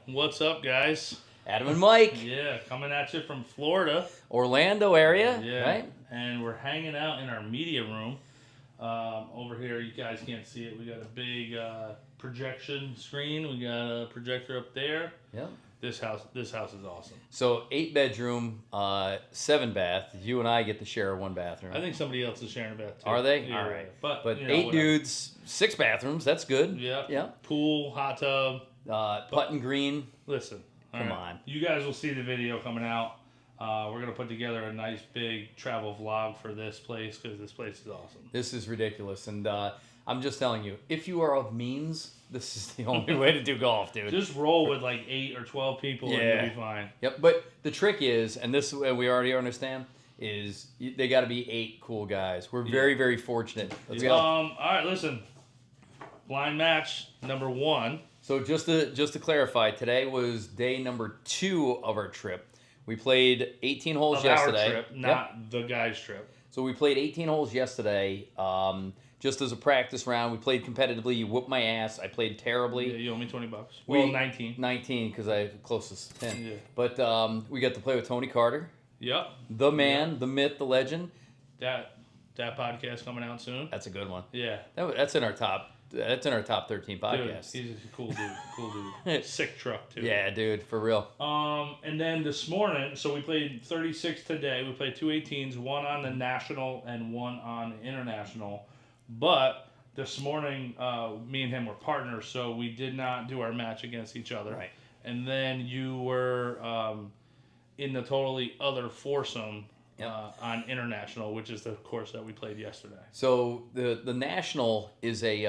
What's up, guys? Adam and Mike. Yeah, coming at you from Florida. Orlando area, Yeah, right? and we're hanging out in our media room. Over here, you guys can't see it. We got a big projection screen. We got a projector up there. Yep. This house is awesome. So 8-bedroom, 7-bath. You and I get to share one bathroom. I think somebody else is sharing a bath too. Are they? Yeah, All right. But But you know, 8 whatever. dudes, 6 bathrooms. That's good. Yeah. Yeah. Pool, hot tub. Putting green. Listen. Come on. You guys will see the video coming out. We're going to put together a nice big travel vlog for this place because this place is awesome. This is ridiculous. And I'm just telling you, if you are of means, this is the only way to do golf, dude. Just roll with like 8 or 12 people and you'll be fine. Yep. But the trick is, and this we already understand, is they got to be 8 cool guys. We're very, very fortunate. Let's go. All right, listen. Blind match number 1. So just to clarify, today was day number 2 of our trip. We played 18 holes Of yesterday. our trip, not the guys' trip. So we played 18 holes yesterday. Just as a practice round, we played competitively. You whooped my ass. I played terribly. Yeah, you owe me $20. Well, 19. 19 because I have closest pin. Yeah. But we got to play with Tony Carter. Yep. The man, the myth, the legend. That podcast coming out soon. That's a good one. Yeah. That's in our top. That's in our top 13 podcasts. Dude, he's a cool dude. Cool dude. Sick truck too. Yeah, dude, for real. And then this morning, so we played 36 today. We played 2 18s, one on the national and one on the international. But this morning, me and him were partners, so we did not do our match against each other. Right. And then you were in the totally other foursome. On international, which is the course that we played yesterday. So the national is a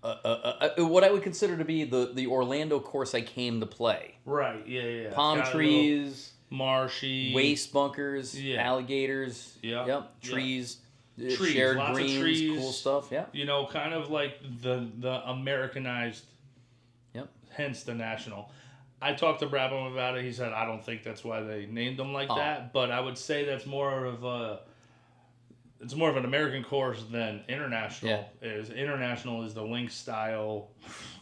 what I would consider to be the Orlando course I came to play. Right. Yeah. Palm trees, marshy, waste bunkers, alligators. Yep. Trees. Trees, Shared lots greens, of trees, cool stuff. Yeah. You know, kind of like the Americanized. Yep. Hence the national. I talked to Brabham about it. He said, I don't think that's why they named them like that. But I would say that's more of an American course than international is. International is the link style,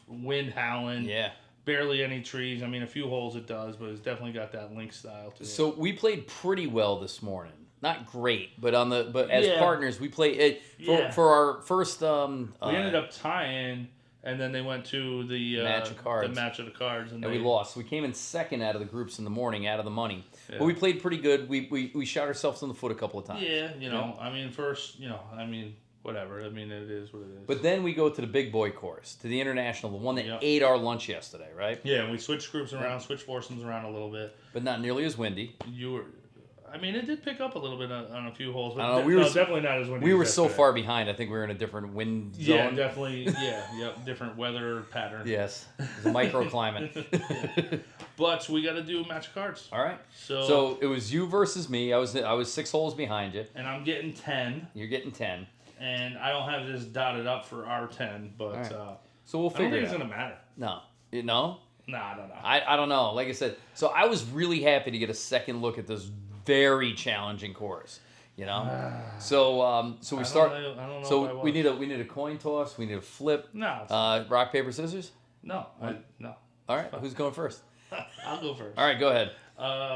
wind howling. Yeah. Barely any trees. I mean, a few holes it does, but it's definitely got that link style to it. So we played pretty well this morning. Not great, but as partners we played it for our first. We ended up tying. And then they went to the match of cards. The match of the cards, and we lost. We came in second out of the groups in the morning, out of the money. Yeah. But we played pretty good. We shot ourselves in the foot a couple of times. Yeah, I mean, first, whatever. I mean, it is what it is. But then we go to the big boy course, to the international, the one that ate our lunch yesterday, right? Yeah, and we switched groups around, switched foursomes around a little bit. But not nearly as windy. I mean, it did pick up a little bit on a few holes, but definitely not as windy. We were so far behind. I think we were in a different wind zone. Yeah, definitely. Different weather pattern. Yes, it's a microclimate. But we got to do a match of cards. All right. So it was you versus me. I was 6 holes behind you. And I'm getting 10. You're getting 10. And I don't have this dotted up for our 10, but right. So we'll figure it out. I don't think it's gonna matter. No. Nah, I don't know. I don't know. Like I said, so I was really happy to get a second look at this very challenging course, So we start. I don't know. So we need a coin toss. We need a flip. No. Rock paper scissors. No. No. All right. Who's going first? I'll go first. All right. Go ahead.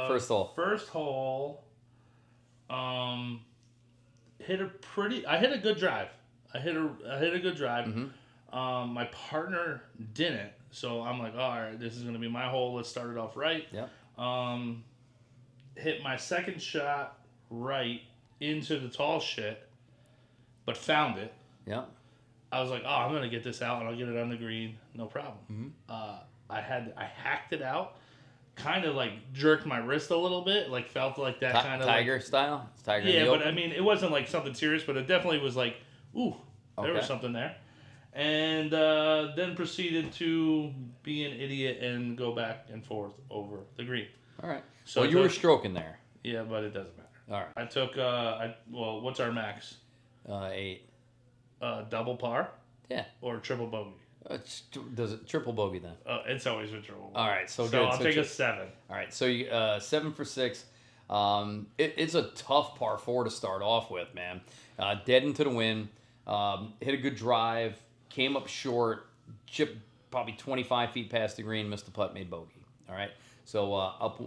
First hole. First hole. I hit a good drive. I hit a good drive. Mm-hmm. My partner didn't, so I'm like, all right, this is gonna be my hole. Let's start it off right. Yep. Hit my second shot right into the tall shit, but found it. Yeah. I was like, oh, I'm gonna get this out and I'll get it on the green, no problem. Mm-hmm. I hacked it out, kind of like jerked my wrist a little bit, like felt like that kind of tiger style. It's tiger. Yeah, but I mean, it wasn't like something serious, but it definitely was like, ooh, there was something there. And then proceeded to be an idiot and go back and forth over the green. All right. So you were stroking there. Yeah, but it doesn't matter. All right. I took, what's our max? 8. Double par? Yeah. Or triple bogey? Does it triple bogey then? It's always a triple bogey. All right, so good. I'll take a 7. All right, so you 7 for 6. It's a tough par 4 to start off with, man. Dead into the wind. Hit a good drive. Came up short. Chip probably 25 feet past the green, missed the putt, made bogey. All right, so up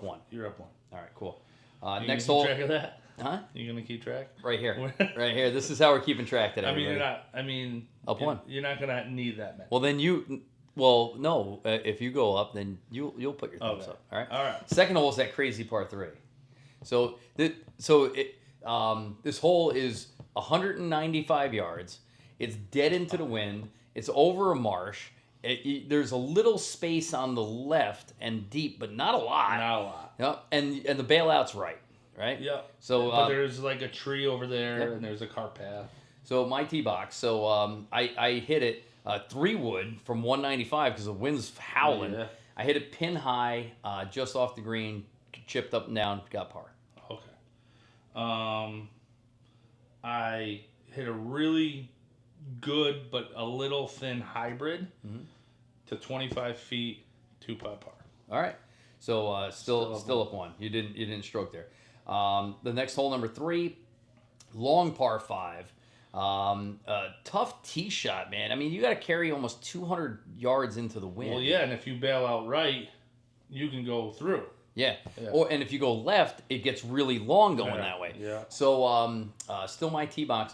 one. You're up one. All right, cool. You Next gonna hole. keep track of that? Huh? You gonna keep track? Right here. Right here. This is how we're keeping track today. I mean, everybody. Up one. You're not gonna need that many. Well, then no. If you go up, then you'll put your thumbs up. All right. All right. Second hole is that crazy par 3. So this hole is 195 yards. It's dead into the wind. It's over a marsh. There's a little space on the left and deep, but not a lot. Not a lot. Yep. And the bailout's right. Yeah. So, but there's like a tree over there, yep. and there's a cart path. So my tee box. So I hit it 3-wood from 195 because the wind's howling. Yeah. I hit it pin high, just off the green, chipped up and down, got par. Okay. I hit a really good but a little thin hybrid to 25 feet, 2-putt par. All right. So still up one. You didn't stroke there. The next hole, number 3, long par 5. Tough tee shot, man. I mean, you got to carry almost 200 yards into the wind. Well, yeah, and if you bail out right, you can go through. Yeah. And if you go left, it gets really long going that way. Yeah. So still my tee box.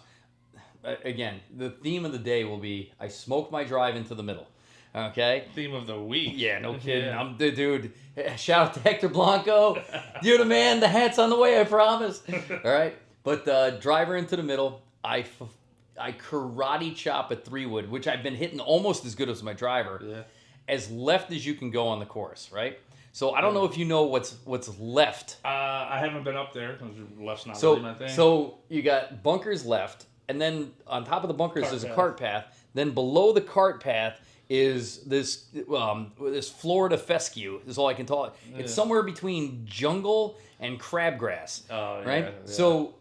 Again, the theme of the day will be I smoke my drive into the middle. Okay. Theme of the week. Yeah, no kidding. Yeah. I'm the dude. Shout out to Hector Blanco. You're the man. The hat's on the way, I promise. All right. But driver into the middle. I karate chop a 3-wood, which I've been hitting almost as good as my driver. Yeah. As left as you can go on the course, right? So I don't know if you know what's left. I haven't been up there because left's not So really my thing. so you got bunkers left, and then on top of the bunkers there's a cart path. Then below the cart path is this Florida fescue. Is all I can call it. It's somewhere between jungle and crabgrass. Oh, yeah, right. Yeah. So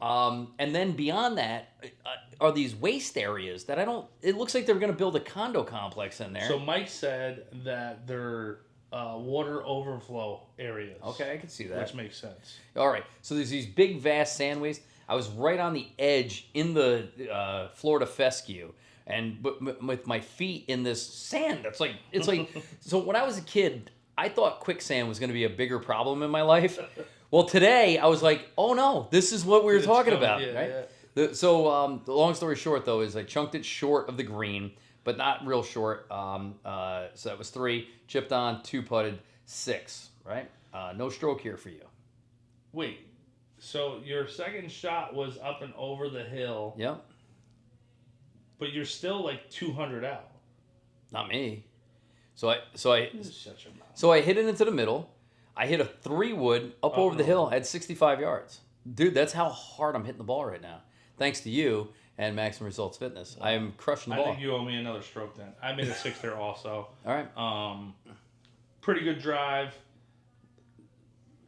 and then beyond that are these waste areas that I don't. It looks like they're going to build a condo complex in there. So Mike said that they're water overflow areas. Okay, I can see that. Which makes sense. All right. So there's these big, vast sandways. I was right on the edge in the Florida fescue, and with my feet in this sand. It's like so. When I was a kid, I thought quicksand was going to be a bigger problem in my life. Well, today I was like, oh no, this is what we were talking about, right? Yeah. So the long story short, though, is I chunked it short of the green, but not real short. So that was 3, chipped on, 2-putted, 6, right? No stroke here for you. Wait, so your second shot was up and over the hill. Yep. But you're still like 200 out. Not me. So I hit it into the middle. I hit a 3-wood up over the hill. I had 65 yards. Dude, that's how hard I'm hitting the ball right now. Thanks to you and Maximum Results Fitness. I am crushing the ball. I think you owe me another stroke then. I made a 6 there also. All right. Pretty good drive.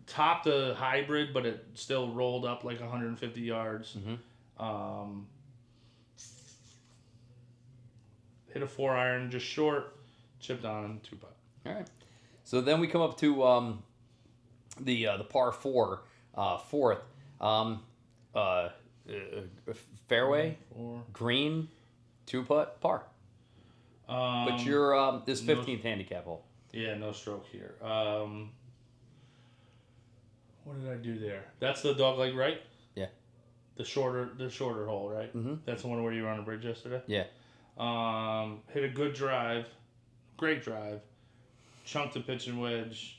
Topped a hybrid, but it still rolled up like 150 yards. Mm-hmm. Hit a 4-iron just short, chipped on 2-putt. All right. So then we come up to the par 4, fourth. Fairway, green, 2-putt, par. But you're this 15th handicap hole. Yeah, no stroke here. What did I do there? That's the dogleg, right? Yeah. The shorter hole, right? Mm-hmm. That's the one where you were on a bridge yesterday? Yeah. Hit a good drive, great drive, chunked the pitch and wedge,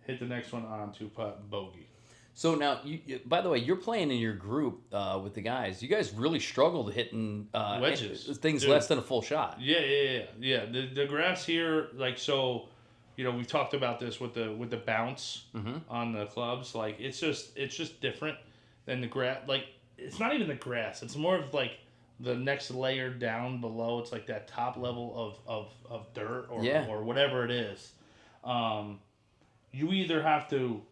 hit the next one on 2-putt, bogey. So now, by the way, you're playing in your group with the guys. You guys really struggled hitting wedges, things less than a full shot. Yeah. The grass here, like, so, we've talked about this with the bounce on the clubs. Like, it's just different than the grass. Like, it's not even the grass. It's more of like the next layer down below. It's like that top level of dirt or whatever it is. You either have to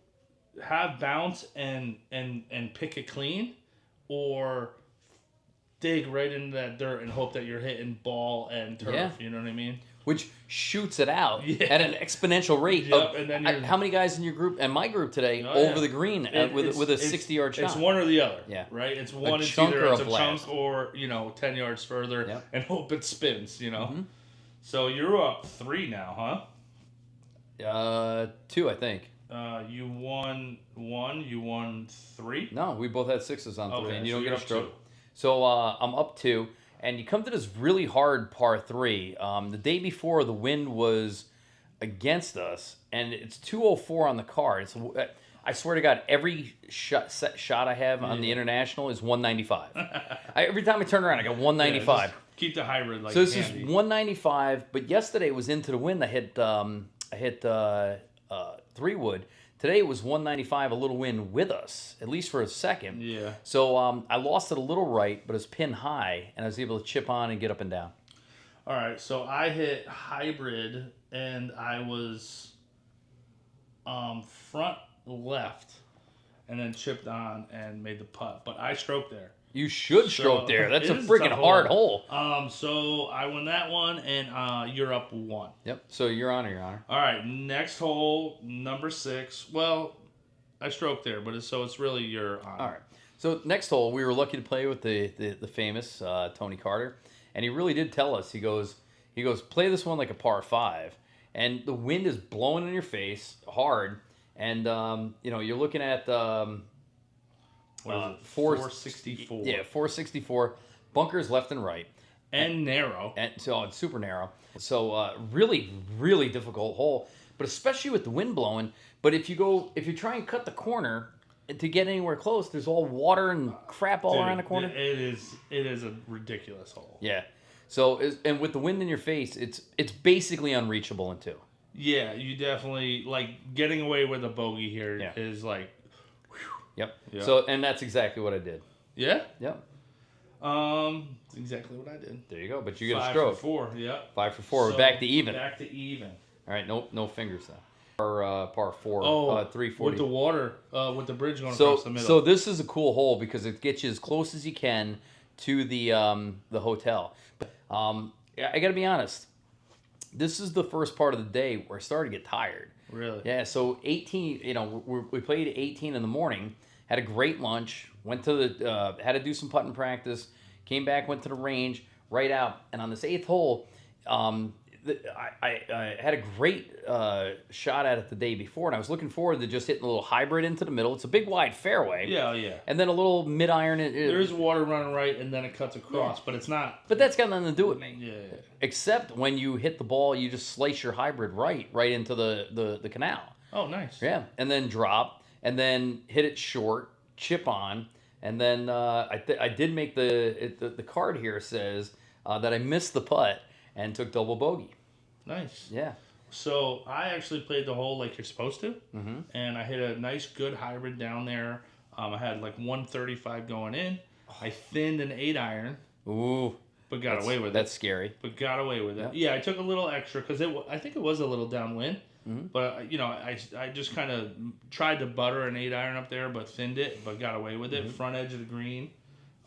have bounce and pick it clean, or dig right into that dirt and hope that you're hitting ball and turf. Yeah. You know what I mean? Which shoots it out at an exponential rate. Yep, and then how many guys in your group and my group today over the green with a 60-yard shot? It's one or the other. Yeah. Right. It's one. It's either a chunk or 10 yards further and hope it spins. Mm-hmm. So you're up 3 now, huh? 2, I think. You won 1. You won 3. No, we both had 6s on 3, Okay, and you so don't get you're a up stroke. 2. So I'm up 2, and you come to this really hard par 3. The day before, the wind was against us, and it's 204 on the card. It's, I swear to God, every shot I have on the International is 195. Every time I turn around, I got 195. Yeah, keep the hybrid So this handy. is 195, but yesterday was into the wind. I hit 3 wood. Today it was 195, a little wind with us, at least for a second. Yeah. So I lost it a little right, but it's pin high, and I was able to chip on and get up and down. All right, so I hit hybrid, and I was front left, and then chipped on and made the putt. But I stroked there. You should stroke there. That's a it is freaking tough hard hole. So I won that one, and you're up 1. Yep. So Your Honor. All right, next hole, number 6. Well, I stroked there, but it's really your honor. All right. So next hole, we were lucky to play with the famous Tony Carter, and he really did tell us. He goes, play this one like a par 5, and the wind is blowing in your face hard, and you're looking at What is it? 464. Yeah, 464. Bunkers left and right. And narrow. And so it's super narrow. So really, really difficult hole. But especially with the wind blowing. But if you try and cut the corner to get anywhere close, there's all water and crap all around the corner. It is a ridiculous hole. Yeah. So and with the wind in your face, it's basically unreachable in 2. Yeah, you definitely getting away with a bogey here is like. Yep. Yeah. So and that's exactly what I did. Yeah. Yep. That's exactly what I did. There you go. But you get a 5 stroke. for 4. Yep. 5 for 4. So, We're back to even. Back to even. All right. No fingers though. Par 4. Oh, 340. with the water, with the bridge going across the middle. So this is a cool hole because it gets you as close as you can to the hotel. I got to be honest. This is the first part of the day where I started to get tired. Really? Yeah. So 18. We played at 18 in the morning. Had a great lunch. Went to the had to do some putting practice. Came back. Went to the range. Right out. And on this 8th hole, I had a great shot at it the day before, and I was looking forward to just hitting a little hybrid into the middle. It's a big wide fairway. Yeah. And then a little mid iron. There's water running right, and then it cuts across, but it's not. But that's got nothing to do with me. Yeah. Except when you hit the ball, you just slice your hybrid right into the canal. Oh, nice. Yeah, and then drop, and then hit it short, chip on, and then I did make the card here says that I missed the putt and took double bogey. Nice. Yeah. So I actually played the hole like you're supposed to, and I hit a nice, good hybrid down there. I had 135 going in. I thinned an 8-iron. Ooh. But got away with it. That's scary. But got away with it. Yeah, I took a little extra because I think it was a little downwind. But I just kind of tried to butter an 8-iron up there, but thinned it, but got away with it. Front edge of the green,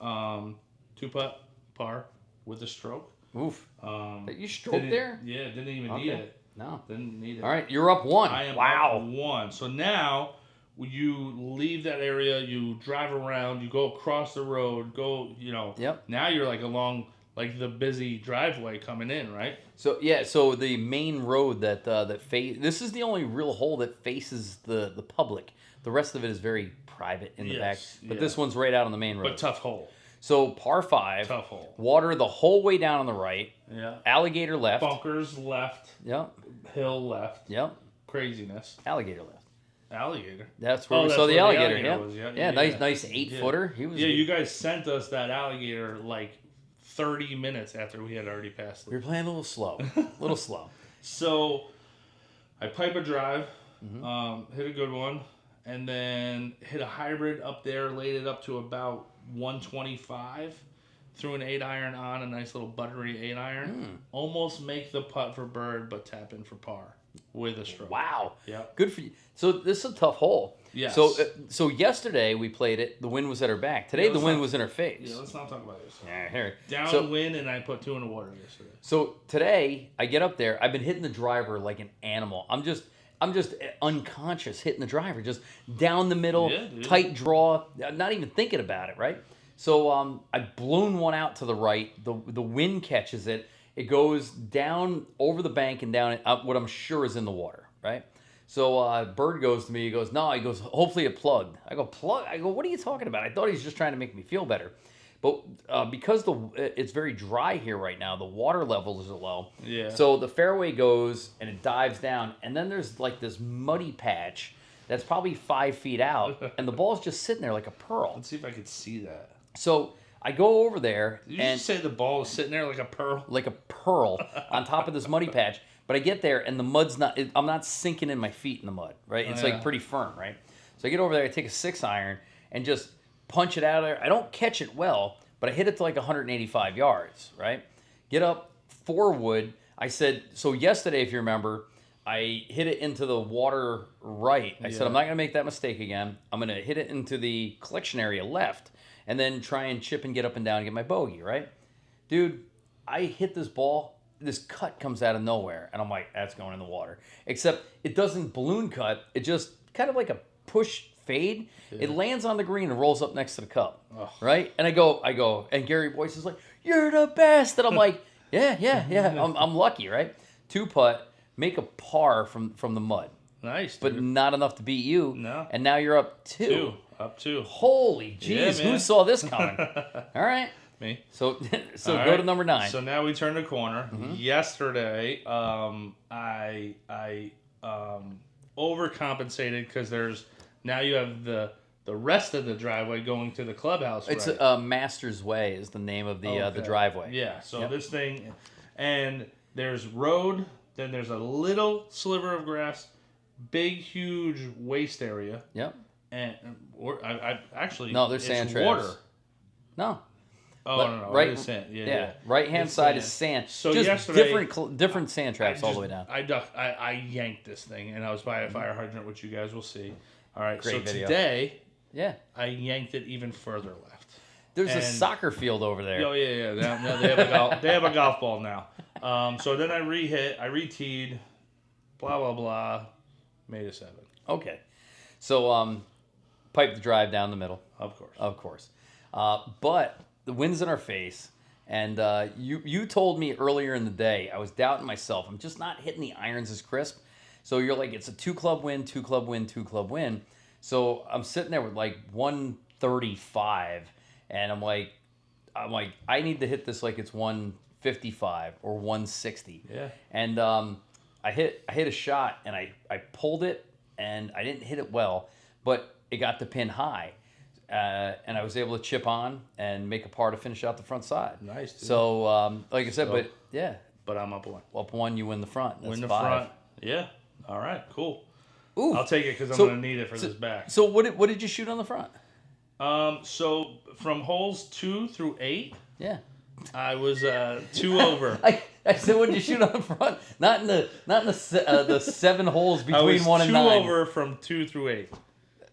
2-putt par with a stroke. Oof. You stroked there? Yeah, didn't even need it. No. Didn't need it. All right, you're up 1. I am up 1. So now you leave that area, you drive around, you go across the road, Yep. Now you're along the busy driveway coming in, right? So the main road that this is the only real hole that faces the public. The rest of it is very private in the back. But this one's right out on the main road. But tough hole. So par 5. Tough hole. Water the whole way down on the right. Yeah. Alligator left. Bunkers left. Yep. Hill left. Yep. Craziness. Alligator left. Alligator. That's where we saw the alligator. Was, nice 8-footer. He was. Yeah, you guys sent us that alligator 30 minutes after we had already passed it. We were playing a little slow. So I pipe a drive, hit a good one, and then hit a hybrid up there, laid it up to about 125, threw an 8-iron on, a nice little buttery 8-iron. Almost make the putt for bird, but tap in for par with a stroke. Wow. Yeah. Good for you. So this is a tough hole. Yes. So yesterday we played it. The wind was at her back. Today the wind was in her face. Yeah, let's not talk about this. Yeah, here. Downwind, and I put 2 in the water yesterday. So today I get up there. I've been hitting the driver like an animal. I'm just unconscious hitting the driver, just down the middle, tight draw, not even thinking about it, right? So I blown one out to the right. The wind catches it. It goes down over the bank and down what I'm sure is in the water, right? So Bird goes to me. He goes, no. He goes, hopefully it plugged. I go, plug? I go, what are you talking about? I thought he was just trying to make me feel better. But because it's very dry here right now, the water levels are low. Yeah. So the fairway goes and it dives down. And then there's like this muddy patch that's probably 5 feet out. And the ball's just sitting there like a pearl. Let's see if I can see that. So I go over there. Did you just say the ball is sitting there like a pearl? Like a pearl on top of this muddy patch. But I get there and the mud's not, I'm not sinking in my feet in the mud, right? It's like pretty firm, right? So I get over there, I take a 6-iron and just punch it out of there. I don't catch it well, but I hit it to like 185 yards, right? Get up, 4-wood. I said, so yesterday, if you remember, I hit it into the water right. I said, I'm not going to make that mistake again. I'm going to hit it into the collection area left and then try and chip and get up and down and get my bogey, right? Dude, I hit this ball. This cut comes out of nowhere, and I'm like, that's going in the water. Except it doesn't balloon cut. It just kind of like a push fade. Yeah. It lands on the green and rolls up next to the cup, right? And I go, and Gary Boyce is like, you're the best. And I'm like, yeah. I'm lucky, right? 2-putt, make a par from the mud. Nice, dude. But not enough to beat you. No. And now you're up 2. Up 2. Holy jeez, who saw this coming? All right. Me. So go right. to number 9. So now we turn the corner. Mm-hmm. Yesterday, I overcompensated because now you have the rest of the driveway going to the clubhouse. It's right? Master's Way is the name of the driveway. Yeah. So this thing, and there's road. Then there's a little sliver of grass, big huge waste area. Yep. And I actually there's sand traps. Water. No. Oh, no. Right, it is sand. Yeah. Right-hand side is sand. So just yesterday, different sand traps all the way down. I yanked this thing, and I was by a fire hydrant, which you guys will see. All right. Great video. Today, yeah, I yanked it even further left. There's a soccer field over there. Oh yeah. Now they have a golf ball now. So then I re-teed, blah blah blah, made a 7. Okay. So pipe the drive down the middle. Of course. Of course. But the wind's in our face, and you told me earlier in the day, I was doubting myself. I'm just not hitting the irons as crisp. So you're like, it's a 2-club win, 2-club win, 2-club win. So I'm sitting there with like 135, and I'm like, I need to hit this like it's 155 or 160. Yeah. And I hit a shot, and I pulled it, and I didn't hit it well, but it got the pin high. And I was able to chip on and make a par to finish out the front side. Nice. Dude. So, like I said, But I'm up 1. Up 1, you win the front. That's win the 5. front. Yeah. All right. Cool. Ooh. I'll take it because I'm going to need it for this back. So what did you shoot on the front? So from holes 2 through 8. Yeah. I was 2 over. I said, what did you shoot on the front? Not in the 7 holes between 1 and 9. I was 2 over from 2 through 8.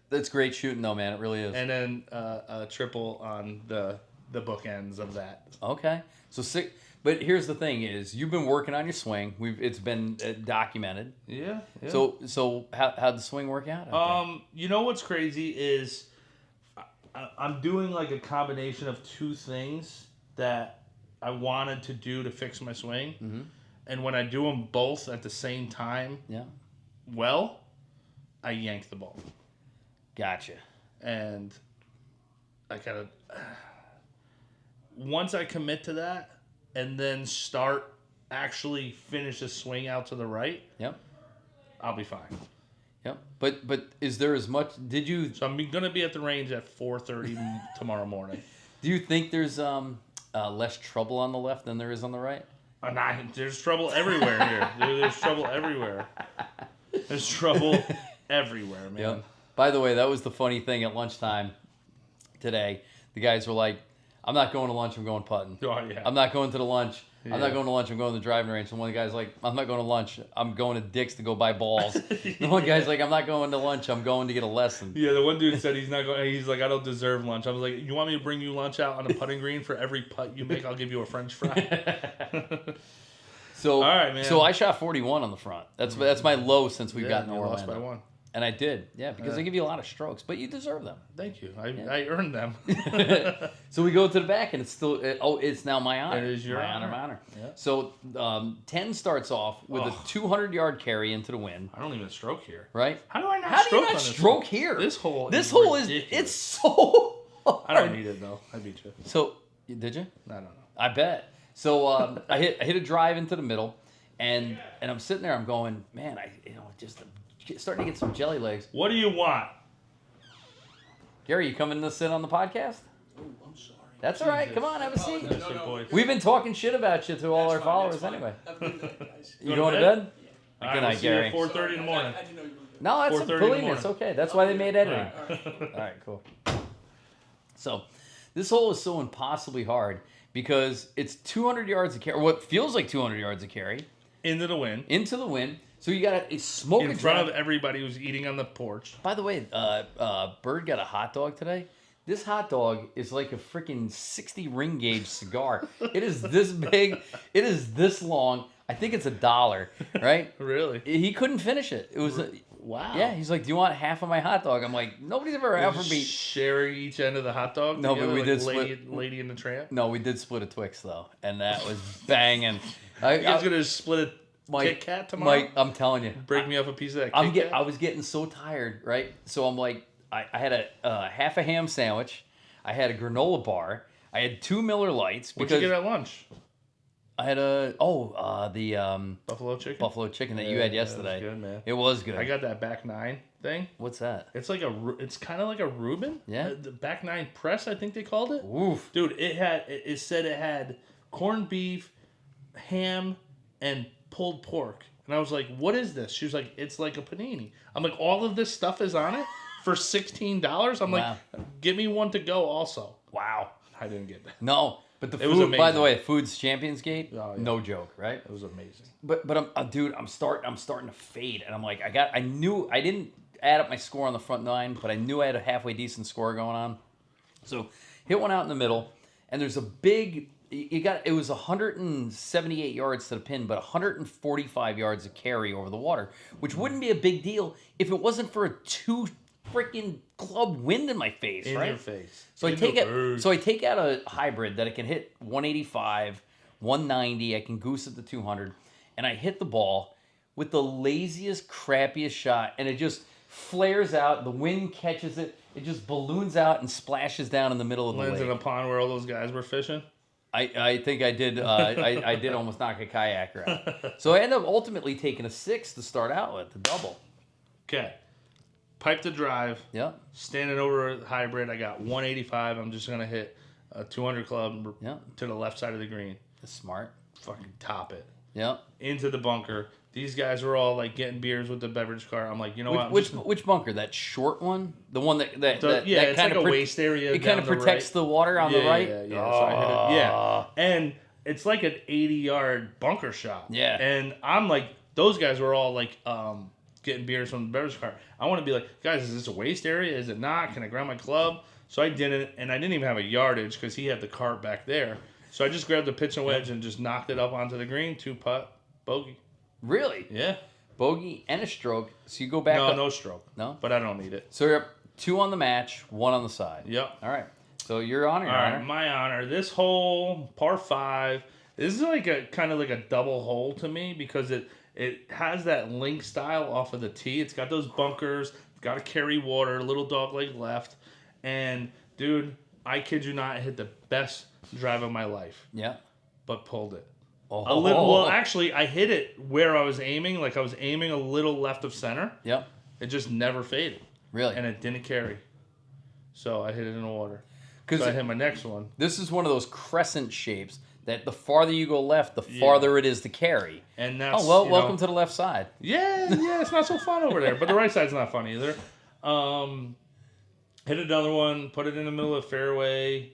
That's great shooting, though, man. It really is. And then a triple on the bookends of that. Okay. So 6. But here's the thing: is you've been working on your swing. It's been documented. Yeah. So how'd the swing work out? You know what's crazy is I'm doing like a combination of 2 things that I wanted to do to fix my swing, and when I do them both at the same time, I yank the ball. Gotcha. And I kind of once I commit to that, and then actually finish the swing out to the right. Yep. I'll be fine. Yep. But is there as much? Did you? So I'm gonna be at the range at 4:30 tomorrow morning. Do you think there's less trouble on the left than there is on the right? There's trouble everywhere here. There's trouble everywhere. There's trouble everywhere, man. Yep. By the way, that was the funny thing at lunchtime today. The guys were like, I'm not going to lunch, I'm going putting. Oh, yeah. I'm not going to the lunch. Yeah. I'm not going to lunch, I'm going to the driving range. And one of the guys like, I'm not going to lunch, I'm going to Dick's to go buy balls. The one guy's like, I'm not going to lunch, I'm going to get a lesson. Yeah, the one dude said he's not going. He's like, I don't deserve lunch. I was like, you want me to bring you lunch out on a putting green? For every putt you make, I'll give you a French fry. So, all right, man. So I shot 41 on the front. That's my low since we've gotten to Orlando. Lost by 1. And I did, yeah, because they give you a lot of strokes, but you deserve them. Thank you. I earned them. So we go to the back, and it's still, it's now my honor. It is your honor. honor. Yeah. So 10 starts off with a 200-yard carry into the wind. I don't even stroke here. Right? How do I not How stroke do you not stroke here? This hole is ridiculous. it's so hard. I don't need it, though. I beat you. So, did you? I don't know. I bet. So I hit a drive into the middle, and I'm sitting there. I'm going, man, just starting to get some jelly legs. What do you want? Gary, you coming to sit on the podcast? Oh, I'm sorry. That's all right. Come on, have a seat. No. We've been talking shit about you to all our followers anyway. Have a good night, guys. You going to bed? All right, Good we'll night, see you Gary. at 4:30 in the morning. I didn't know you were good. No, that's 4:30 in the believe me, morning. it's okay. That's why they made editing. All right. All right, cool. So, this hole is so impossibly hard because it's 200 yards of carry, what feels like 200 yards of carry, Into the wind. into the wind. So you got to smoke In a front drive. of everybody who's eating on the porch. By the way, Bird got a hot dog today. This hot dog is like a freaking 60 ring gauge cigar. It is this big. It is this long. I think it's $1, right? Really? He couldn't finish it. It was Wow. yeah. He's like, "Do you want half of my hot dog?" I'm like, "Nobody's ever offered me." Sharing each end of the hot dog. No, but together, we like did Lady and the Tramp. No, we did split a Twix though, and that was banging. You guys gonna split a Kit Kat tomorrow? Mike, I'm telling you, Break me off a piece of that Kit Kat? I was getting so tired, right? So I'm like, I had a half a ham sandwich, I had a granola bar, I had 2 Miller Lights What'd because you get at lunch? I had the Buffalo chicken? buffalo chicken that you had yesterday. It was good, man. It was good. I got that back nine thing. What's that? It's like it's kind of like a Reuben. Yeah. The back nine press, I think they called it. Oof. Dude, it said it had corned beef, ham, and pulled pork. And I was like, what is this? She was like, it's like a panini. I'm like, all of this stuff is on it for $16? I'm Wow. like, give me one to go also. Wow. I didn't get that. No, but the It was food. By the amazing. way, Food's Champions Gate. Oh, yeah. No joke, right? It was amazing. But I'm starting to fade, and I'm like, I knew I didn't add up my score on the front nine, but I knew I had a halfway decent score going on. So hit one out in the middle, and there's a big. It was 178 yards to the pin, but 145 yards of carry over the water, which wouldn't be a big deal if it wasn't for a 2 freaking club wind in my face, In right? your face. So I In take the it. face. So I take out a hybrid that I can hit 185, 190. I can goose it to 200, and I hit the ball with the laziest, crappiest shot, and it just flares out. The wind catches it. It just balloons out and splashes down in the middle of the Lands in a lake. pond where all those guys were fishing. I think I did. I did almost knock a kayaker out. So I ended up ultimately taking a 6 to start out with, the double. Okay. Pipe to drive. Yep. Standing over a hybrid, I got 185. I'm just going to hit a 200 club Yep. to the left side of the green. That's smart. Fucking top it. Yep. Into the bunker. These guys were all like getting beers with the beverage cart. I'm like, you know what? I'm Which bunker? That short one? The one that yeah, it's kind like of a waste area. It kind of protects the water on the right. Yeah. So I hit it, yeah. And it's like an 80-yard bunker shot. Yeah. And I'm like, those guys were all like getting beers from the beverage cart. I want to be like, guys, is this a waste area? Is it not? Can I grab my club? So I didn't, and I didn't even have a yardage because he had the cart back there. So I just grabbed the pitch and wedge and just knocked it up onto the green, 2-putt, bogey. Really? Yeah. Bogey and a stroke. So you go back No, up. no stroke. No? But I don't need it. So you're up 2 on the match, 1 on the side. Yep. All right. So you're on your All right, honor. my honor. This hole, par 5, this is like a kind of like a double hole to me because it has that link style off of the tee. It's got those bunkers. It's got to carry water. Little dog leg left, and dude, I kid you not, I hit the best drive of my life, Yeah. but pulled it. Oh. A little. Well, actually, I hit it where I was aiming. Like I was aiming a little left of center. Yep. It just never faded, Really? and it didn't carry. So I hit it in the water. Because So I hit my next one. this is one of those crescent shapes that the farther you go left, the farther it is to carry. And that's, Oh, well, you welcome know, to the left side. Yeah, it's not so fun over there. But the right side's not fun either. Hit another one, put it in the middle of the fairway.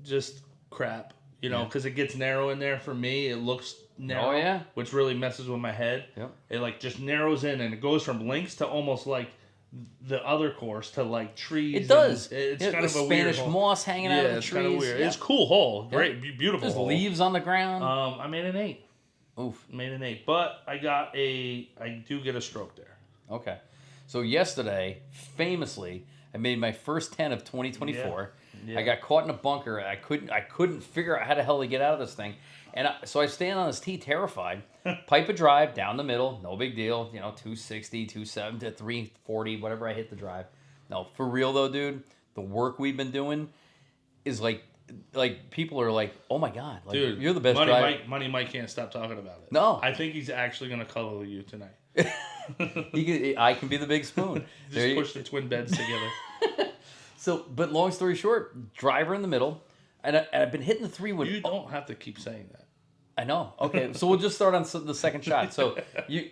Just crap, you know, because it gets narrow in there for me. It looks narrow, Oh, yeah? which really messes with my head. Yep. It like just narrows in and it goes from links to almost like the other course to like trees. It does. And it's Yeah, kind with of a weird Spanish hole. moss hanging out of the it's kind of trees. weird. Yeah. It's a cool hole, great, beautiful There's hole. leaves on the ground. I made an 8. Oof. Made an 8. But I do get a stroke there. Okay. So yesterday, famously, I made my first 10 of 2024. Yeah. I got caught in a bunker. I couldn't figure out how the hell to get out of this thing. And so I stand on this tee terrified. Pipe a drive down the middle. No big deal. 260, 270, 340, whatever I hit the drive. No, for real though, dude, the work we've been doing is like people are like, oh my God, like, Dude, you're the best driver. Money Mike can't stop talking about it. No. I think he's actually going to cuddle you tonight. I can be the big spoon. Just push the twin beds together. So, but long story short, driver in the middle, and I've been hitting the 3-wood. You don't have to keep saying that. I know. Okay, so we'll just start on the second shot. So you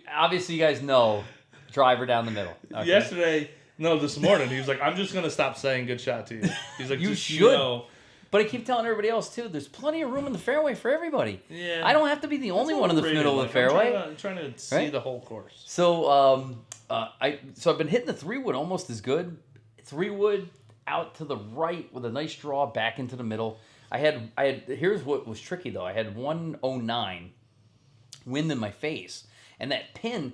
guys know, driver down the middle. Okay? This morning, he was like, I'm just going to stop saying good shot to you. He's like, You just, should. But I keep telling everybody else too. There's plenty of room in the fairway for everybody. Yeah. I don't have to be the only one in the middle of the fairway. I'm trying to see Right? the whole course. So I've been hitting the 3-wood almost as good. 3-wood out to the right with a nice draw back into the middle. I had here's what was tricky though. I had 109 wind in my face, and that pin.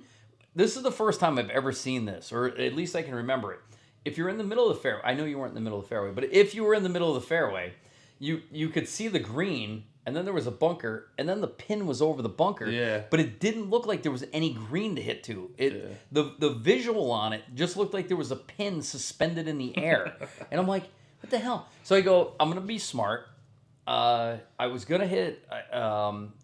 This is the first time I've ever seen this, or at least I can remember it. If you're in the middle of the fairway, I know you weren't in the middle of the fairway, but if you were in the middle of the fairway, you could see the green, and then there was a bunker, and then the pin was over the bunker. Yeah. But it didn't look like there was any green to hit to. The visual on it just looked like there was a pin suspended in the air. And I'm like, what the hell? So I go, I'm going to be smart. I was going to hit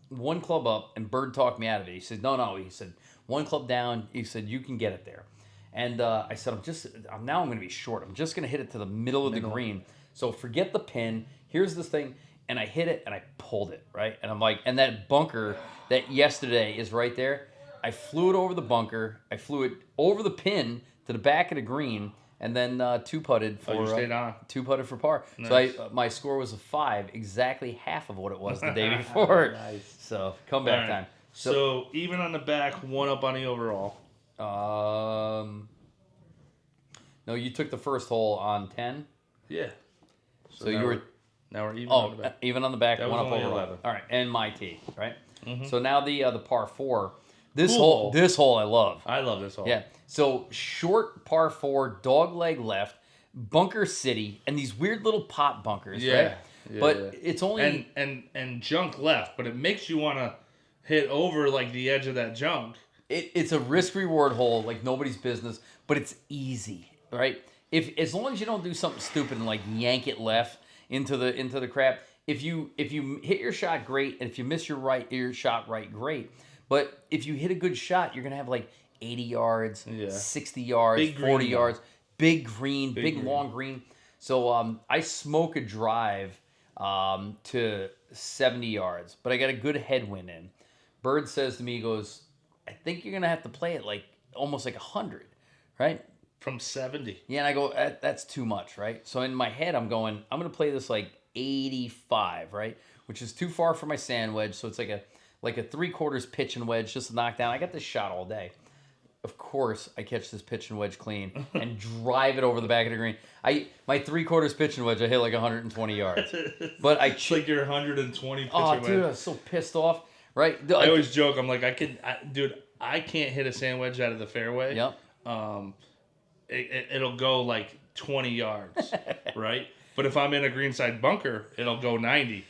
one club up, and Bird talked me out of it. He said, no. He said, one club down. He said, you can get it there. And I said, I'm going to be short. I'm just going to hit it to the middle of the green. So forget the pin. Here's this thing. And I hit it, and I pulled it, right? And I'm like, and that bunker that yesterday is right there. I flew it over the bunker. I flew it over the pin to the back of the green, and then two-putted for you stayed on. Two-putted for par. Nice. So my score was a 5, exactly half of what it was the day before. Nice. So comeback Right. time. So even on the back, 1 up on the overall. No, you took the first hole on 10. Yeah. So you were. Now we're even on the back. Even on the back, That 1 was up only overall. 11. All right, and my tee, right? Mm-hmm. So now the par 4. This Cool. hole I love. I love this hole. Yeah. So short par 4, dog leg left, bunker city, and these weird little pot bunkers, Yeah. right? Yeah, But yeah. it's only and junk left, but it makes you want to hit over like the edge of that junk. it's a risk reward hole like nobody's business, but it's easy, right? As long as you don't do something stupid and like yank it left into the crap. If you hit your shot, great, and if you miss your shot right, great. But if you hit a good shot, you're gonna have like 80 yards, 60 yards, Big 40 green, yards, big green, Big big green. long green. So I smoke a drive to 70 yards, but I got a good headwind in. Bird says to me, he goes, I think you're gonna have to play it like almost like 100, right? From 70. Yeah, and I go, that's too much, right? So in my head, I'm going to play this like 85, right? Which is too far for my sand wedge. So it's like a 3/4 pitch and wedge, just a knockdown. I got this shot all day. Of course, I catch this pitch and wedge clean and drive it over the back of the green. My 3/4 pitch and wedge, I hit like 120 yards. But It's like your 120 pitch oh, away. dude, I was so pissed off, right? I always joke. I'm like, I can't hit a sand wedge out of the fairway. Yep. It'll go like 20 yards, right? But if I'm in a greenside bunker, it'll go 90.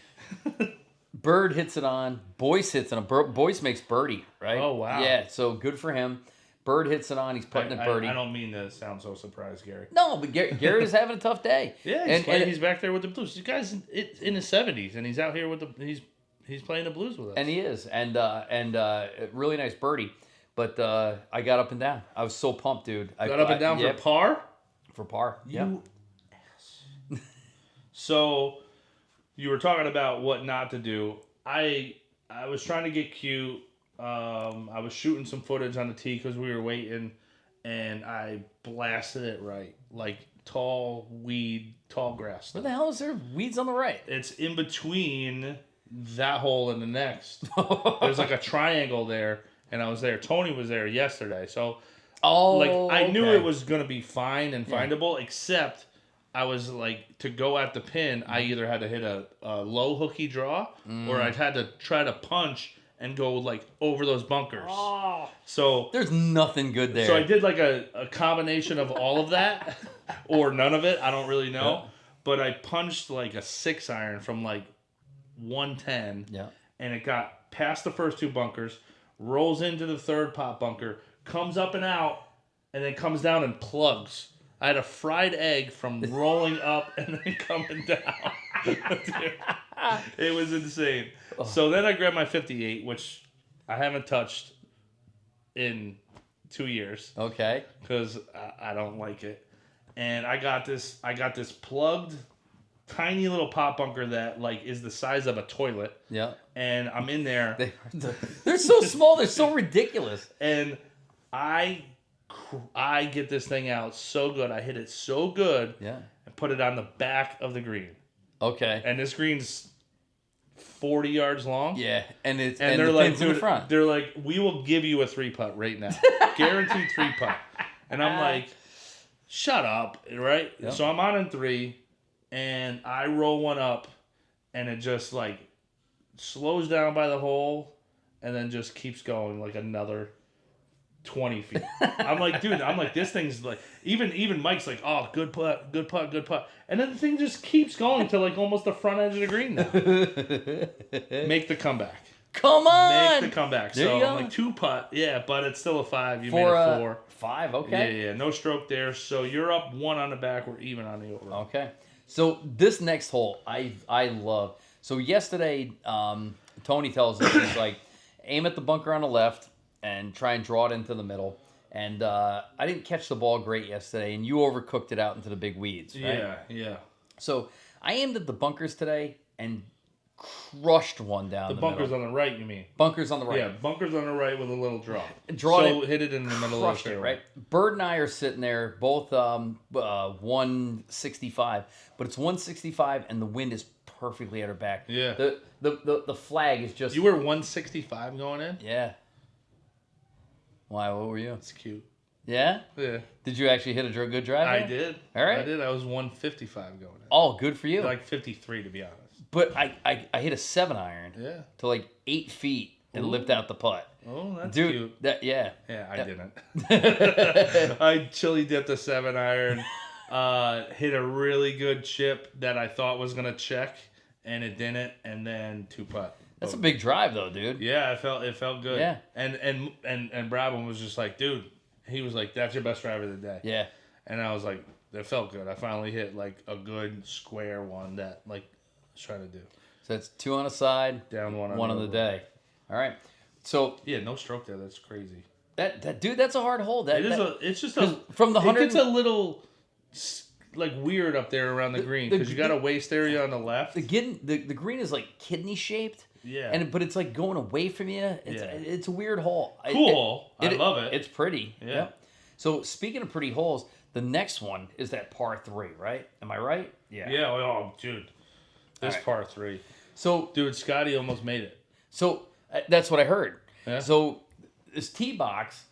Bird hits it on. Boyce hits it on. Boyce makes birdie, right? Oh, wow. Yeah, so good for him. Bird hits it on. He's putting it birdie. I don't mean to sound so surprised, Gary. No, but Gary is having a tough day. Yeah, he's back there with the Blues. This guy's in his 70s, and he's out here with he's playing the Blues with us. And he is, and really nice birdie. But I got up and down. I was so pumped, dude. Got up and down for par? For par. Yeah. So you were talking about what not to do. I was trying to get cute. I was shooting some footage on the tee because we were waiting, and I blasted it right. Like tall grass. Where the hell is there weeds on the right? It's in between that hole and the next. There's like a triangle there, and I was there. Tony was there yesterday. So I knew it was going to be fine and findable, except I was like, to go at the pin, I either had to hit a low hooky draw, or I had to try to punch and go like over those bunkers. Oh, So there's nothing good there. So I did like a combination of all of that, or none of it. I don't really know. Yeah. But I punched like a 6-iron from like 110. Yeah. And it got past the first 2 bunkers, rolls into the 3rd pot bunker, comes up and out, and then comes down and plugs. I had a fried egg from rolling up and then coming down. Dude, it was insane. Oh. So then I grabbed my 58, which I haven't touched in 2 years Okay. because I don't like it. And I got this plugged tiny little pot bunker that like is the size of a toilet. Yeah. And I'm in there. They're so small. They're so ridiculous. And I get this thing out so good. I hit it so good. Yeah. And put it on the back of the green. Okay. And this green's 40 yards long. Yeah. And it's And they're the like, pins in the dude, front. they're like, we will give you a 3-putt right now. Guaranteed 3-putt. And I'm like, shut up, right? Yep. So I'm on in 3, and I roll one up, and it just like slows down by the hole, and then just keeps going like another 20 feet. I'm like, dude, this thing's like, even Mike's like, oh, good putt, good putt, good putt. And then the thing just keeps going to like almost the front edge of the green now. Make the comeback. Come on. Make the comeback. There So you go. I'm like 2-putt, yeah, but it's still a 5. You For made a 4. 5, okay. Yeah, no stroke there. So you're up 1 on the back. We're even on the over. Okay. So this next hole, I love. So yesterday, Tony tells us, he's like, aim at the bunker on the left and try and draw it into the middle. And I didn't catch the ball great yesterday, and you overcooked it out into the big weeds, right? Yeah. So I aimed at the bunkers today and crushed one down The the bunkers middle. on the right, you mean? Bunkers on the right. Yeah, bunkers on the right with a little draw. Draw so it, hit it in the middle of the crushed it, fairway. right? Bird and I are sitting there, both 165, but it's 165 and the wind is perfectly at our back. Yeah. The flag is just. You were 165 going in? Yeah. Why? What were you? That's cute. Yeah. Yeah. Did you actually hit a good drive? I there? did. All right. I did. I was 155 going in. Oh, good for you. Like 53 to be honest. But I hit a 7-iron Yeah. to like 8 feet and Ooh. lipped out the putt. Oh, that's Dude, cute. yeah. Yeah, I Yeah. didn't. I chili dipped a 7-iron. Hit a really good chip that I thought was gonna check, and it didn't. And then 2-putt. That's a big drive though, dude. Yeah, it felt good. Yeah. And Brabham was just like, dude. He was like, that's your best drive of the day. Yeah. And I was like, it felt good. I finally hit like a good square one that like I was trying to do. So that's 2 on a side, Down 1 one on the over. day. All right. So Yeah, no stroke there. That's crazy. that dude, that's a hard hole. It's just a from the 100 It gets a little like weird up there around the green because you got a waist area on the left. the green is like kidney shaped. Yeah. But it's like going away from you. It's a weird hole. Cool hole. I love it. It's pretty. Yeah. Yep. So speaking of pretty holes, the next one is that par 3, right? Am I right? Yeah. Oh, dude. This All right. par 3. So Dude, Scotty almost made it. So that's what I heard. Yeah. So this tee box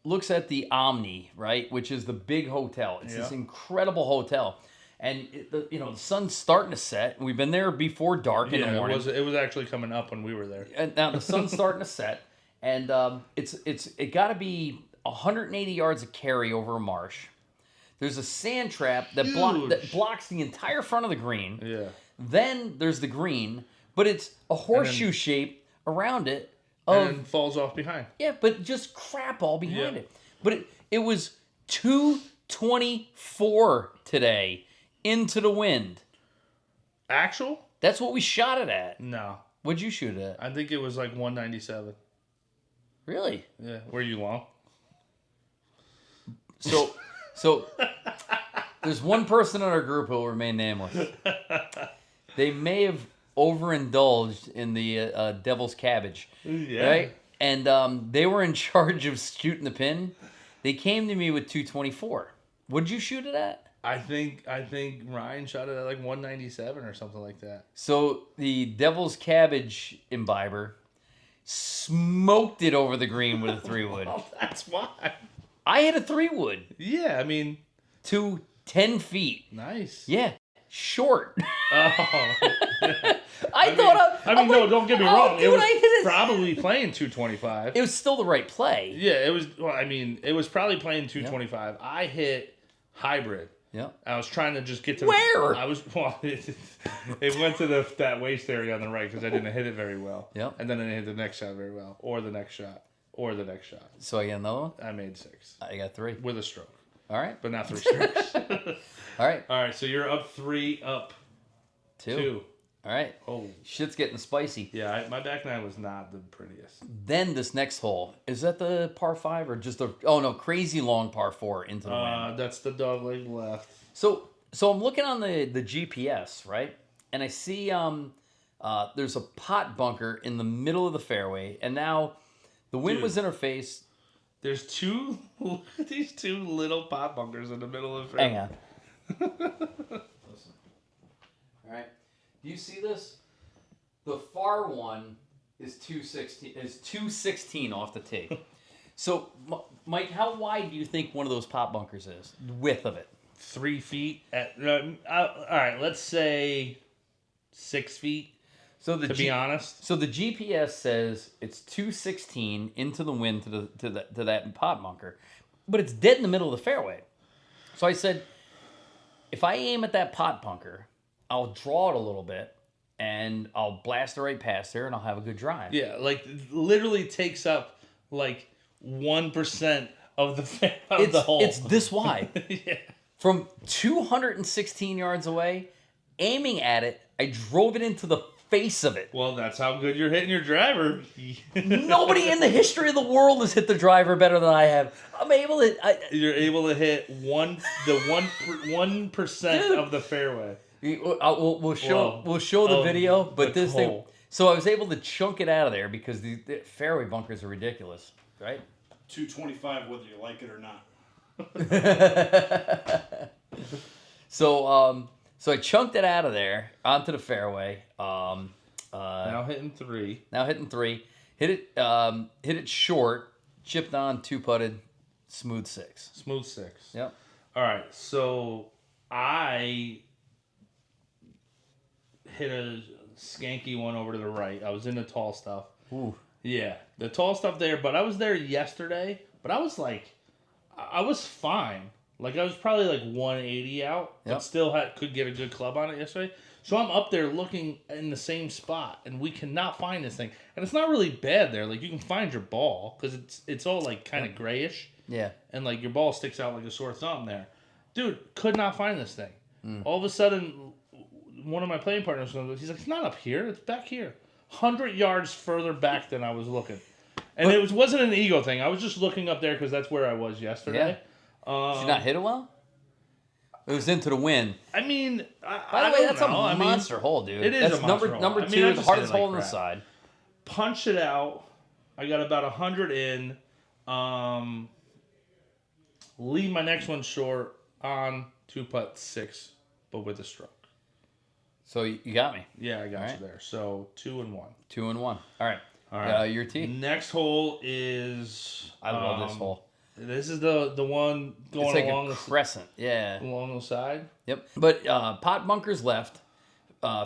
looks at the Omni, right, which is the big hotel. It's this incredible hotel, and the sun's starting to set. And we've been there before dark in the morning. It was actually coming up when we were there. And now the sun's starting to set, and it got to be 180 yards of carry over a marsh. There's a sand trap that blocks the entire front of the green. Yeah. Then there's the green, but it's a horseshoe shape around it. Of, And falls off behind. yeah, but just crap all behind Yeah. it. But it was 224 today into the wind. Actual? That's what we shot it at. No. What'd you shoot it at? I think it was like 197. Really? Yeah. Were you long? So there's one person in our group who will remain nameless. They may have overindulged in the devil's cabbage, Yeah. right? And they were in charge of shooting the pin. They came to me with 224. What'd you shoot it at? I think Ryan shot it at like 197 or something like that. So the devil's cabbage imbiber smoked it over the green with a 3-wood. Oh, that's why. I hit a 3-wood Yeah, I mean, to 10 feet. nice. Yeah, short. Oh. I thought I mean, no, don't get me wrong. Dude, it was I hit it. probably playing 225. It was still the right play. Yeah, it was. Well, I mean, it was probably playing 225. I hit hybrid. Yeah. I was trying to just get to Where? I was. Well, it went to that waist area on the right because I didn't hit it very well. Yep. And then I hit the next shot very well, or the next shot, or the next shot. So I get another one. I made 6 I got 3. with a stroke, All right. but not 3 strokes. All right. All right, so you're up 3, up 2. All right. Oh, Shit's getting spicy. yeah. My back nine was not the prettiest. Then this next hole, is that the par 5 or just a? Oh no, crazy long par 4 into the wind. That's the dog leg left. So I'm looking on the GPS, right? And I see there's a pot bunker in the middle of the fairway, and now the wind Dude. was in her face. There's these 2 little pot bunkers in the middle of the Hang on. Listen. All right. Do you see this? The far one is 216 off the tee. So, Mike, how wide do you think one of those pot bunkers is? The width of it. 3 feet. All right, let's say 6 feet. So to be honest, so the GPS says it's 216 into the wind to that pot bunker, but it's dead in the middle of the fairway. So I said, if I aim at that pot bunker, I'll draw it a little bit, and I'll blast it right past there, and I'll have a good drive. yeah, like literally takes up like 1% of the hole. It's this wide. Yeah. From 216 yards away, aiming at it, I drove it into the face of it. Well, that's how good you're hitting your driver. Nobody in the history of the world has hit the driver better than I have. I'm able to. You're able to hit the 1% of the fairway. We'll show the Of video, but the this thing. hole. So I was able to chunk it out of there because the fairway bunkers are ridiculous, right? 225, whether you like it or not. So I chunked it out of there onto the fairway. Now hitting 3. Now hitting 3, hit it short, chipped on, 2-putted, smooth 6. Smooth 6. Yep. All right, so I hit a skanky one over to the right. I was in the tall stuff. Ooh. Yeah, the tall stuff there, but I was there yesterday, but I was fine. Like, I was probably like 180 out, Yep. but still could get a good club on it yesterday. So I'm up there looking in the same spot, and we cannot find this thing. And it's not really bad there. Like, you can find your ball, because it's all, like, kind of grayish. Yeah. And, like, your ball sticks out like a sore thumb there. Dude, could not find this thing. All of a sudden, one of my playing partners, he's like, it's not up here. It's back here. 100 yards further back than I was looking. And it wasn't an ego thing. I was just looking up there because that's where I was yesterday. Did you not hit it well? It was into the wind. I mean, By the way, that's a monster hole, dude. It is that's a monster hole. number I mean, 2, I the just hardest hit it like hole on the crap. side. Punch it out. I got about 100 in. Leave my next one short on 2-putt 6, but with a stroke. So you got me. Yeah, I got All you there. So 2 and 1. 2 and 1. All right. All right. Your tee. Next hole is. I love this hole. This is the one going It's like along a crescent. Yeah. along the side. Yep. But pot bunkers left.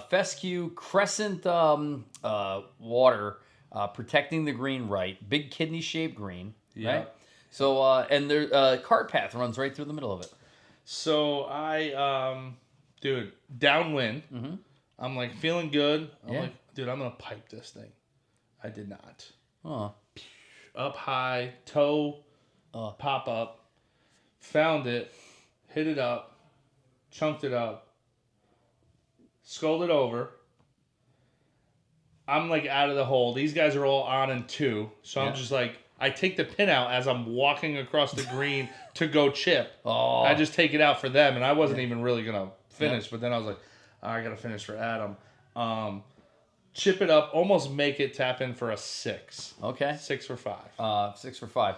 Fescue crescent water protecting the green right. Big kidney shaped green. Yeah. Right. So and the cart path runs right through the middle of it. So I dude, downwind. Mm-hmm. I'm like feeling good. I'm Yeah. like, dude, I'm gonna pipe this thing. I did not. Oh. Up high, toe, pop up, found it, hit it up, chunked it up, sculled it over. I'm like out of the hole. These guys are all on in 2, so I'm just like, I take the pin out as I'm walking across the green to go chip. Oh. I just take it out for them, and I wasn't even really gonna finish, but then I was like, I gotta finish for Adam. Chip it up, almost make it, tap in for a 6. Okay. 6 for 5. 6 for 5.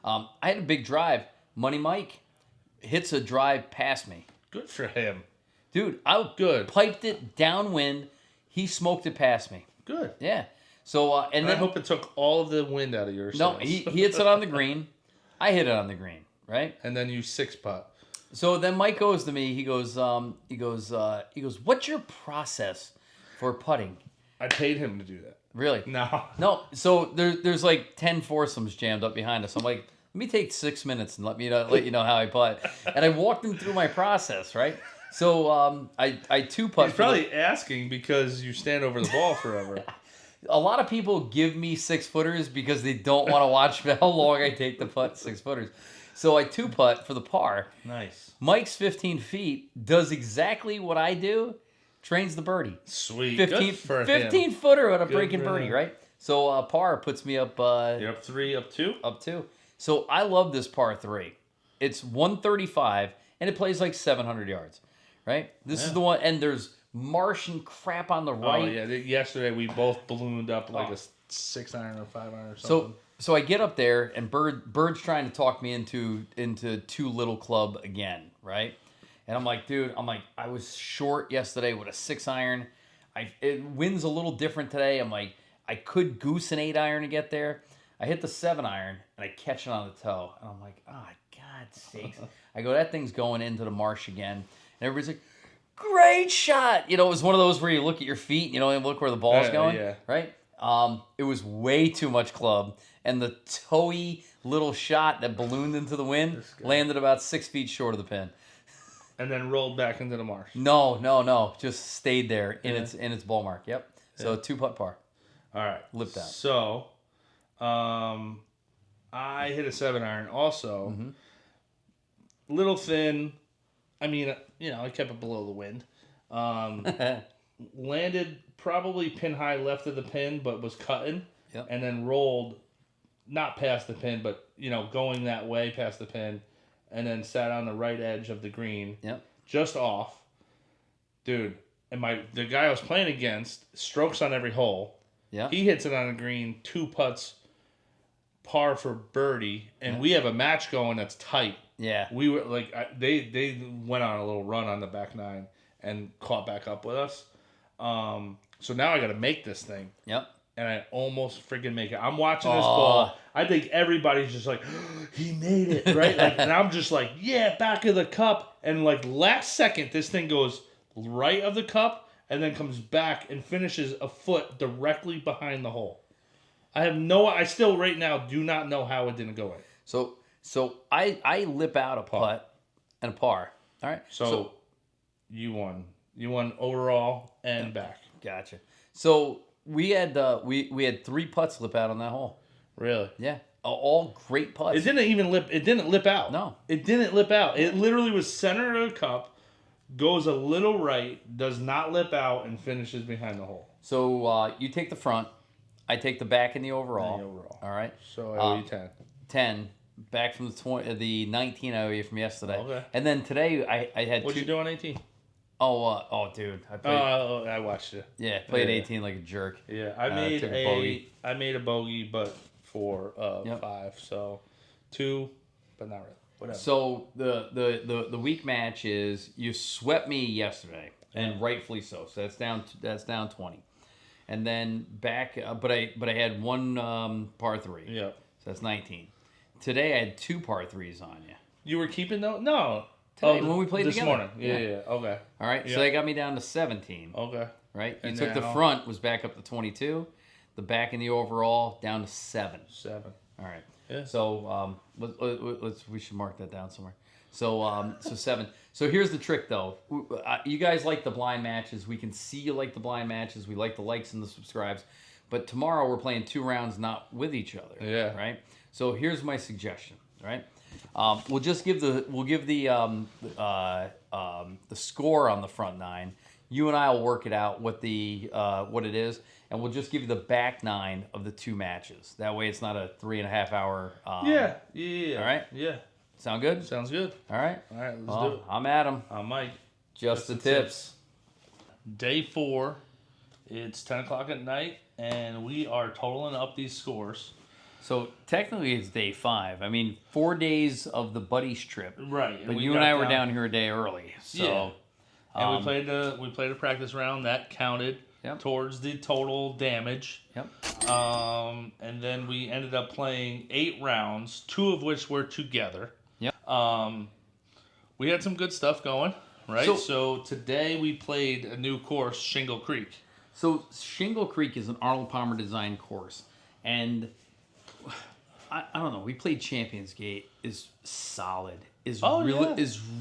I had a big drive. Money Mike hits a drive past me. Good for him. Dude, I Good. piped it downwind. He smoked it past me. Good. Yeah. So and And then I hope it took all of the wind out of your no, sails. he hits it on the green. I hit it on the green, right? And then you 6-putt. So then Mike goes to me. He goes, what's your process for putting. I paid him to do that. Really? No. So there's like 10 foursomes jammed up behind us. I'm like, let me take 6 minutes and let you know how I putt. And I walked him through my process, right? So I two putt. He's probably asking because you stand over the ball forever. A lot of people give me 6-footers because they don't want to watch how long I take to putt 6-footers. So I two putt for the par. Nice. Mike's 15 feet does exactly what I do. Trains the birdie. Sweet. 15 footer on a breaking birdie, him. right? So par puts me up. You're up 3, up 2? Up 2. So I love this par 3. It's 135 and it plays like 700 yards, right? This is the one, and there's marsh and crap on the right. Oh yeah. Yesterday we both ballooned up like a 6-iron or 5-iron or something. So I get up there and Bird's trying to talk me into too little club again, right? And I'm like, dude, I was short yesterday with a 6-iron. Wind's a little different today. I'm like, I could goose an 8-iron to get there. I hit the 7-iron and I catch it on the toe. And I'm like, oh, God's sakes. I go, that thing's going into the marsh again. And everybody's like, great shot. You know, it was one of those where you look at your feet, you know, and look where the ball's going, right? It was way too much club. And the toey little shot that ballooned into the wind landed about 6 feet short of the pin. And then rolled back into the marsh. No. Just stayed there in its ball mark. Yep. So 2-putt par. All right. Lipped out. So, I hit a 7-iron also. Mm-hmm. Little thin. I mean, you know, I kept it below the wind. Landed probably pin high left of the pin, but was cutting. Yep. And then rolled, not past the pin, but, you know, going that way past the pin. And then sat on the right edge of the green. Yep. Just off. Dude, and the guy I was playing against, strokes on every hole. Yeah. He hits it on the green, 2 putts, par for birdie, and we have a match going that's tight. Yeah. We were like, they went on a little run on the back 9 and caught back up with us. So now I got to make this thing. Yep. And I almost freaking make it. I'm watching this ball. I think everybody's just like, he made it, right? Like, and I'm just like, yeah, back of the cup. And like last second, this thing goes right of the cup and then comes back and finishes a foot directly behind the hole. I still right now do not know how it didn't go in. So I lip out a putt and a par. All right. So you won. You won overall and back. Gotcha. So we had 3 putts lip out on that hole. Really? Yeah. All great putts. It didn't lip out. No. It didn't lip out. It literally was center of the cup, goes a little right, does not lip out, and finishes behind the hole. So you take the front, I take the back in the overall. All right. So I owe you 10. 10 back from the 19 I owe you from yesterday. Okay. And then today I had What'd you do on 18? Oh, dude, I played. I watched it. Yeah, played 18 like a jerk. Yeah, I made a bogey, but for 5, so 2, but not really. Whatever. So the week match is you swept me yesterday, and rightfully so. So that's down 20, and then back. But I had one par 3. Yeah. So that's 19. Today I had 2 par 3s on you. You were keeping those? No. Today, when we played this together. morning. Yeah. Okay. All right. So that got me down to 17. Okay. Right. You And took the now- front was back up to 22. The back in the overall down to 7. 7. All right. Yeah. So we should mark that down somewhere. So 7. So here's the trick though. You guys like the blind matches. We can see you like the blind matches. We like the likes and the subscribes. But tomorrow we're playing 2 rounds not with each other. Yeah. Right. So here's my suggestion. Right. We'll give the score on the front 9. You and I will work it out what it is, and we'll just give you the back 9 of the 2 matches. That way, it's not a 3.5 hour. Yeah. All right. Yeah. Sound good? Sounds good. All right. All right. Let's do it. I'm Adam. I'm Mike. Just the tips. Day 4. It's 10 o'clock at night, and we are totaling up these scores. So technically, it's day 5. I mean, 4 days of the buddies trip. Right. But you and I were down here a day early. So. Yeah. And we played a practice round that counted towards the total damage. Yep. And then we ended up playing 8 rounds, 2 of which were together. Yep. We had some good stuff going, right? So today we played a new course, Shingle Creek. So Shingle Creek is an Arnold Palmer design course, and I don't know. We played Champions Gate. Is solid. Is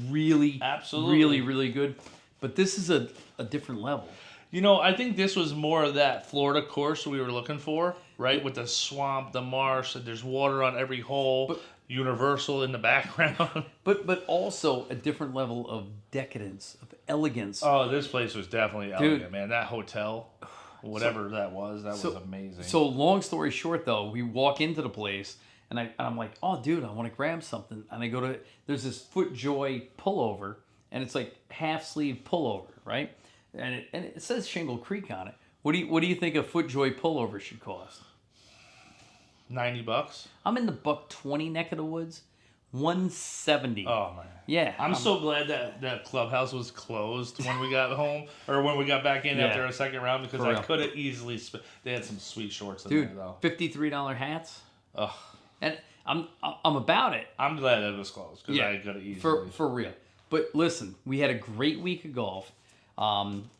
really Absolutely. really good. But this is a different level. I think this was more of that Florida course we were looking for, right? With the swamp, the marsh, and there's water on every hole, Universal in the background. But also a different level of decadence, of elegance. Oh, this place was definitely elegant, man. That hotel, whatever that was amazing. So long story short, though, we walk into the place, and I'm like, oh, dude, I want to grab something. And I go to, there's this FootJoy pullover, and it's like half sleeve pullover, right? And it says Shingle Creek on it. What do you think a FootJoy pullover should cost? $90. I'm in the $120 neck of the woods. $170. Oh man. Yeah. I'm so glad that clubhouse was closed when we got home, or when we got back in after a second round, because I could have easily. They had some sweet shorts in there though. $53 hats. Ugh. And I'm about it. I'm glad it was closed because I could have easily. For real. But listen, we had a great week of golf.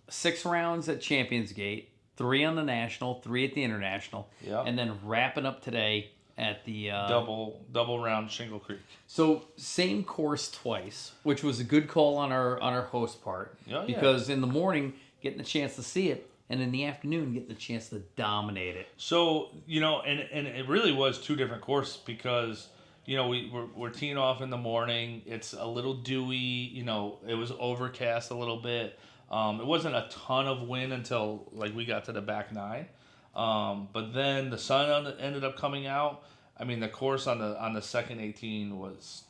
6 rounds at Champions Gate, 3 on the National, 3 at the International, and then wrapping up today at the double round Shingle Creek. So same course twice, which was a good call on our host part, because in the morning getting the chance to see it, and in the afternoon getting the chance to dominate it. So and it really was 2 different courses, because we're teeing off in the morning. It's a little dewy. It was overcast a little bit. It wasn't a ton of wind until we got to the back 9, but then the sun ended up coming out. I mean, the course on the second 18 was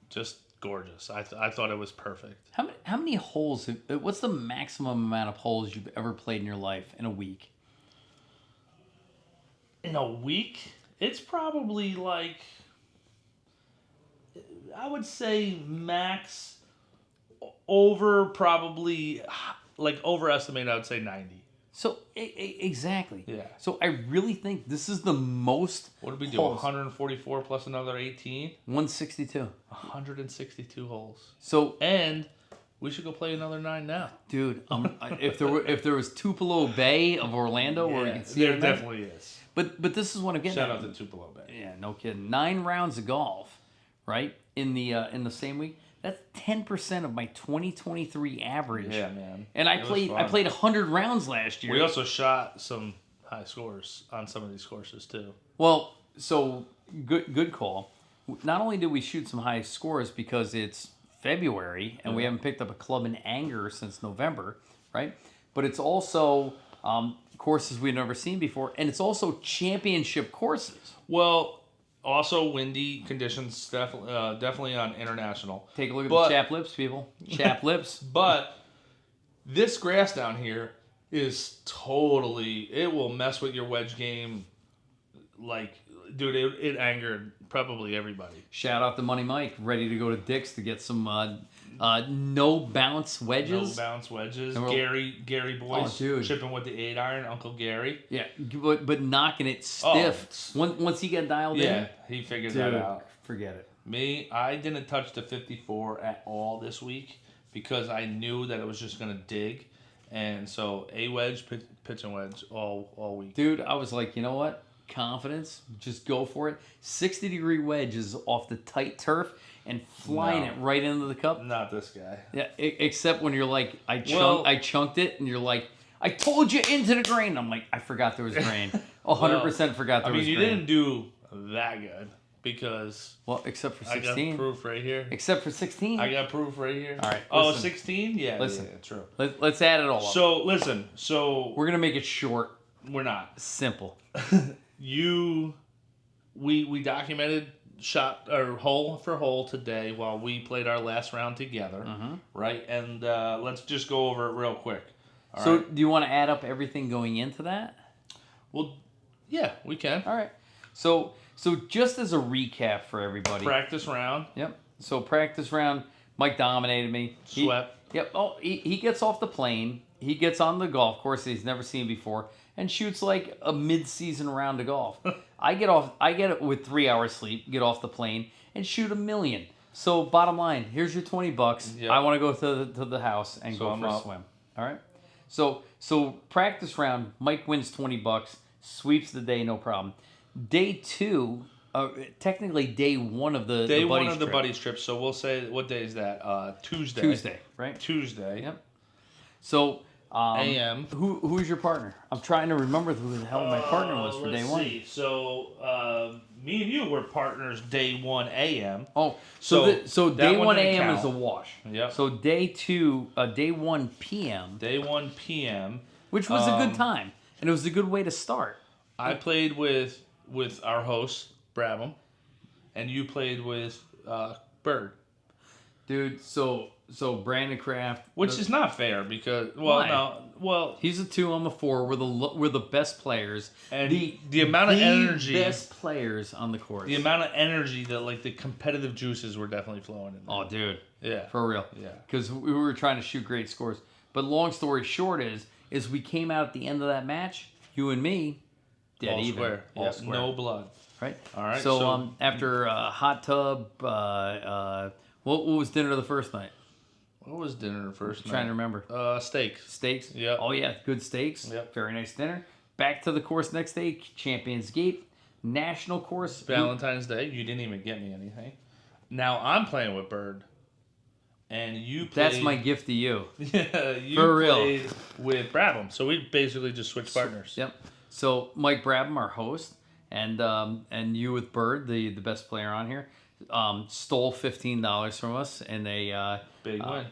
just gorgeous. I thought it was perfect. How many holes? What's the maximum amount of holes you've ever played in your life in a week? In a week, it's probably I would say max. Overestimate, I would say 90. So exactly. Yeah. So I really think this is the most. What did we do? 144 plus another 18. 162. 162 holes. So and we should go play another 9 now, dude. If there was Tupelo Bay of Orlando, where we could see there definitely is. But this is what I'm getting. Shout out to Tupelo Bay. Yeah, no kidding. 9 rounds of golf, right? In the same week. That's 10% of my 2023 average. Yeah, man. And I played 100 rounds last year. We also shot some high scores on some of these courses too. Well, so good call. Not only did we shoot some high scores because it's February and we haven't picked up a club in anger since November, right? But it's also courses we've never seen before, and it's also championship courses. Well, also windy conditions, definitely on international. Take a look at the chap lips, people. Chap lips. But this grass down here is it will mess with your wedge game. Dude, it angered probably everybody. Shout out to Money Mike, ready to go to Dick's to get some no bounce wedges. No bounce wedges. Gary boys chipping with the 8-iron. Uncle Gary. Yeah, but knocking it stiff. Once he got dialed in. Yeah, he figured that out. Forget it. Me, I didn't touch the 54 at all this week because I knew that it was just gonna dig, and so a wedge, pitch and wedge all week. Dude, I was like, you know what? Confidence, just go for it. 60-degree wedge is off the tight turf and flying it right into the cup. Not this guy. Yeah, except when you're like, I chunked it, and you're like, I told you into the grain. I'm like, I forgot there was grain. 100% forgot there was grain. You didn't do that good because... Well, except for 16. I got proof right here. Except for 16. I got proof right here. All right. Oh, 16? Yeah, listen, yeah, true. Let's add it all up. So, listen. So... We're going to make it short. We're not. Simple. We documented shot or hole for hole today while we played our last round together, right? And let's just go over it real quick. All right? Do you want to add up everything going into that? Well, yeah, we can. All right. So just as a recap for everybody. Practice round. Yep. So practice round, Mike dominated me. Swept. Yep. Oh, he gets off the plane. He gets on the golf course that he's never seen before and shoots like a mid-season round of golf. I get it with 3 hours sleep, get off the plane, and shoot $1 million. So bottom line, here's your $20. Yep. I want to go to the house and go for a swim. All right. So practice round, Mike wins $20, sweeps the day, no problem. Day 2, technically day 1 of the Day the one buddies of the trip. buddies trip. So we'll say, what day is that? Tuesday. Tuesday, right? Tuesday. Yep. So AM. Who's your partner? I'm trying to remember who the hell my partner was for day 1. See. So me and you were partners day 1 AM. Oh, So so that day one 1 didn't a.m. count. is a wash. Yep. So day 1 p.m. Day 1 PM. which was a good time, and it was a good way to start. I played with our host Brabham, and you played with Bird. Dude, so Brandon Kraft, Which is not fair because Why? He's a 2, I'm a 4. We're the best players, and the amount of energy, best players on the course. the amount of energy that like the competitive juices were definitely flowing in there. Oh, dude, Yeah, for real. Yeah. Because we were trying to shoot great scores. But long story short is we came out at the end of that match, you and me, dead all even, square, all yeah, square. no blood. Right. All right. So after hot tub, what was dinner the first night? What was dinner the first night? Trying to remember. Steak. Steaks? Yep. Oh, yeah. Good steaks. Yep. Very nice dinner. Back to the course next day. Champions Gate. National course. Valentine's Day. You didn't even get me anything. Now I'm playing with Bird. And you played... That's my gift to you. Yeah, you For real. played with Brabham. So we basically just switched partners. Yep. So Mike Brabham, our host, and you with Bird, the best player on here, stole $15 from us in a... Big win.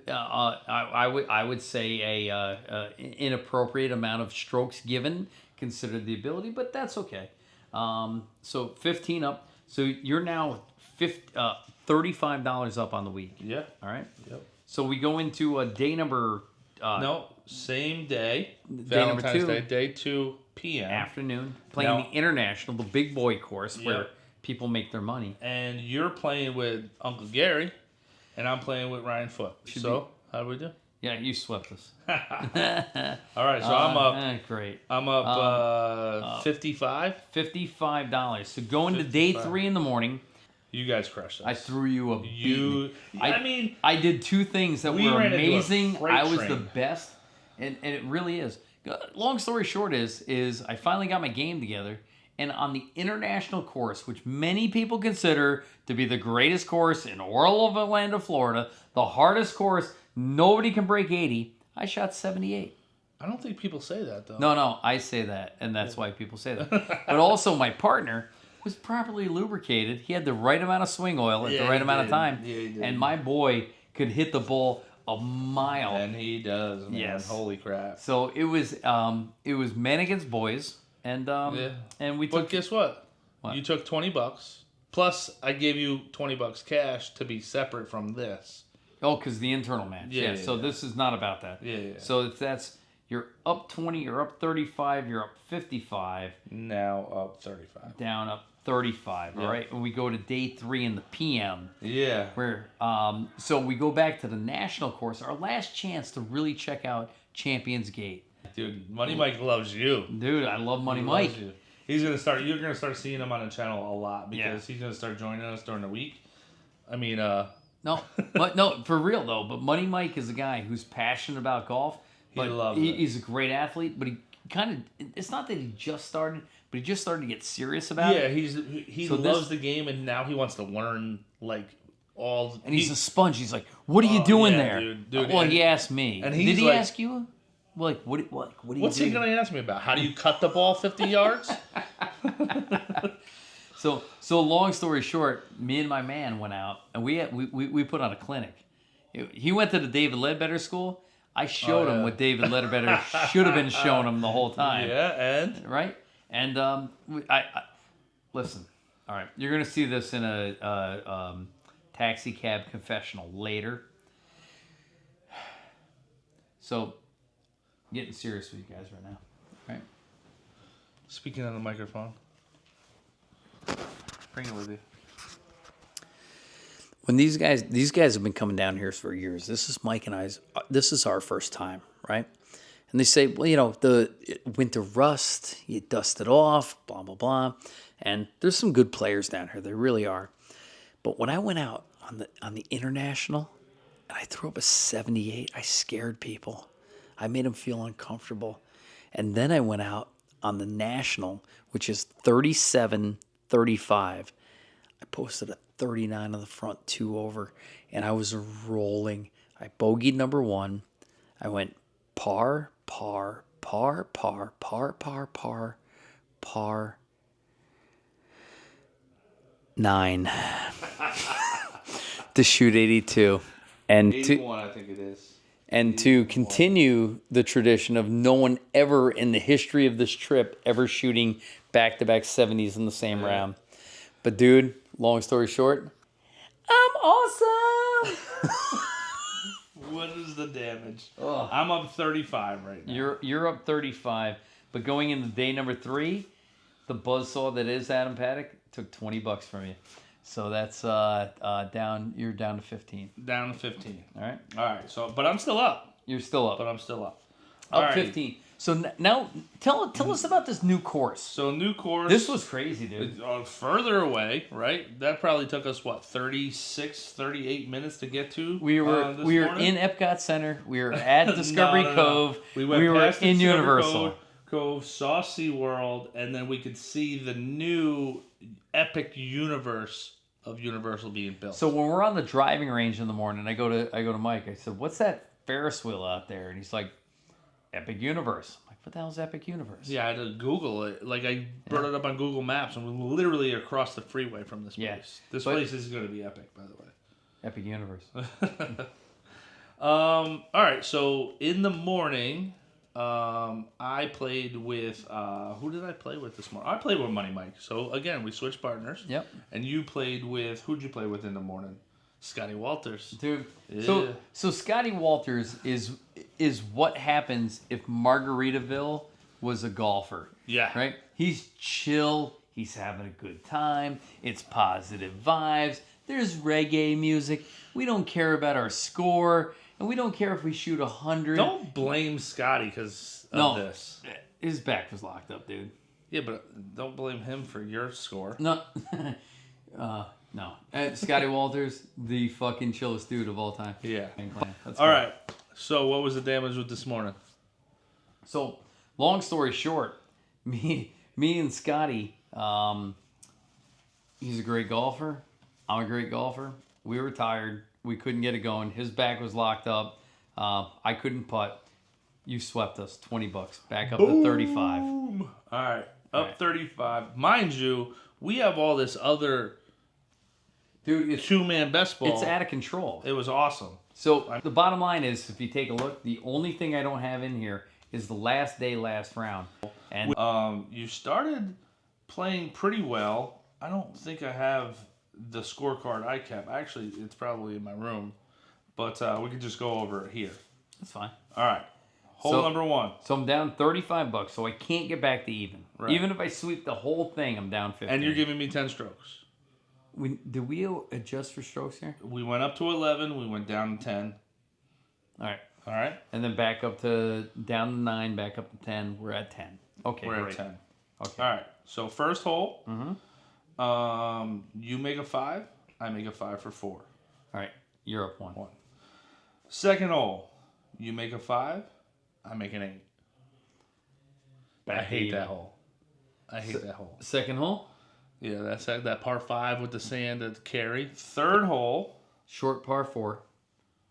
I would say a inappropriate amount of strokes given, considered the ability, but that's okay. So 15 up. So you're now $35 up on the week. Yeah. All right. Yep. So we go into day number. No, same day. Day number Valentine's 2. Day, day 2 p.m. Afternoon, playing Now- the international, the big boy course where Yep. people make their money. And you're playing with Uncle Gary, and I'm playing with Ryan Foot. How do we do? Yeah, you swept us. All right, so I'm up. Great. I'm up 55. $55. So going to day 55. 3 in the morning. You guys crushed us. I threw you a beating. I did 2 things that we were ran into a amazing. freight I was train. the best, and it really is. Long story short is I finally got my game together, and on the international course, which many people consider to be the greatest course in all of Orlando, Florida, the hardest course, nobody can break 80. I shot 78. I don't think people say that though. No, I say that, and that's why people say that. But also, my partner was properly lubricated. He had the right amount of swing oil at the right amount of time. Yeah, he did. And my boy could hit the ball a mile. And he does, man. Yes. Holy crap. So it was men against boys, and and we But took. guess what? What? You took $20. Plus, I gave you $20 cash to be separate from this. Oh, because the internal match. Yeah, So yeah. this is not about that. Yeah. So if that's you're up 20, you're up 35, you're up 55, Now up 35. down up 35. All Yeah. right, and we go to day 3 in the PM. Yeah. Where so we go back to the national course, our last chance to really check out Champions Gate. Dude, Money Mike loves you. Dude, I love Money He Mike. loves you. He's gonna start. You're gonna start seeing him on the channel a lot because Yeah. he's gonna start joining us during the week. I mean, No, but no, for real though. But Money Mike is a guy who's passionate about golf. But loves it. He's a great athlete, but he kind of. It's not that he just started, but he just started to get serious about yeah, it. he So loves this- the game and now he wants to learn like all. And he's a sponge. He's like, "What are you doing yeah, there?" dude, well, and- he asked me. and Did he's he like- ask you? Like, what are you What's doing? he gonna ask me about? How do you cut the ball 50 yards? So long story short, me and my man went out and we put on a clinic. He went to the David Ledbetter school. I showed him what David Ledbetter should have been showing him the whole time. Yeah, and Right? And I listen. All right, you're gonna see this in a taxi cab confessional later. So, getting serious with you guys right now, right? speaking on the microphone, bring it with you. When these guys have been coming down here for years. This is Mike and I's. This is our first time, right? And they say, well, you know, the winter rust, you dust it off, blah blah blah. And there's some good players down here. There really are. But when I went out on the international, and I threw up a 78, I scared people. I made him feel uncomfortable. And then I went out on the National, which is 37-35. I posted a 39 on the front, 2 over, and I was rolling. I bogeyed number 1. I went par, par, par, par, par, par, par, par, 9 to shoot 82. And 81, I think it is. And to continue the tradition of no one ever in the history of this trip ever shooting back-to-back 70s in the same round. But dude, long story short, I'm awesome. What is the damage? I'm up 35 right now. You're up 35, but going into day number 3, the buzzsaw that is Adam Paddock took $20 from you. So that's down. You're down to 15. Down to 15. All right. All right. So, but I'm still up. You're still up. But I'm still up. Up All right. 15. So now tell us about this new course. So new course. This was crazy, dude. Further away, right? That probably took us, 38 minutes to get to? We were in Epcot Center. We were at Discovery Cove. We were in Universal. Cove, saw SeaWorld, and then we could see the new epic universe of Universal being built. So when we're on the driving range in the morning, I go to Mike. I said, "What's that Ferris wheel out there?" And he's like, "Epic Universe." I'm like, "What the hell's Epic Universe?" Yeah, I had to Google it. Like, I brought it up on Google Maps, and we're literally across the freeway from this place. This place is going to be epic, by the way. Epic Universe. All right, so in the morning, I played with, who did I play with this morning? I played with Money Mike. So, again, we switched partners. Yep. And you played with, who'd you play with in the morning? Scotty Walters. Dude. Yeah. So Scotty Walters is what happens if Margaritaville was a golfer. Yeah. Right? He's chill. He's having a good time. It's positive vibes. There's reggae music. We don't care about our score. And we don't care if we shoot 100. Don't blame Scotty because of this. His back was locked up, dude. Yeah, but don't blame him for your score. No. No. Scotty Walters, the fucking chillest dude of all time. Yeah. That's all right. So what was the damage with this morning? So, long story short, me and Scotty, he's a great golfer. I'm a great golfer. We were tired. We couldn't get it going. His back was locked up. I couldn't putt. You swept us. $20. Back up to 35. All right. Up 35. Mind you, we have all this other dude, two-man best ball. It's out of control. It was awesome. So the bottom line is, if you take a look, the only thing I don't have in here is the last day, last round. And you started playing pretty well. I don't think I have the scorecard I kept. Actually, it's probably in my room. But we could just go over it here. That's fine. All right. Hole number 1. So I'm down $35, so I can't get back to even. Right. Even if I sweep the whole thing, I'm down 50. And you're giving me 10 strokes. Did we adjust for strokes here? We went up to 11. We went down to 10. All right. All right. And then back up to down to 9, back up to 10. We're at 10. Okay, We're great. at 10. Okay. All right. So first hole. Mm-hmm. You make a 5. I make a 5 for 4. All right. You're up 1. Second hole. You make a 5. I make an 8. I hate that hole. I hate that hole. Second hole? Yeah, that's that par 5 with the sand to carry. Third hole. Short par 4.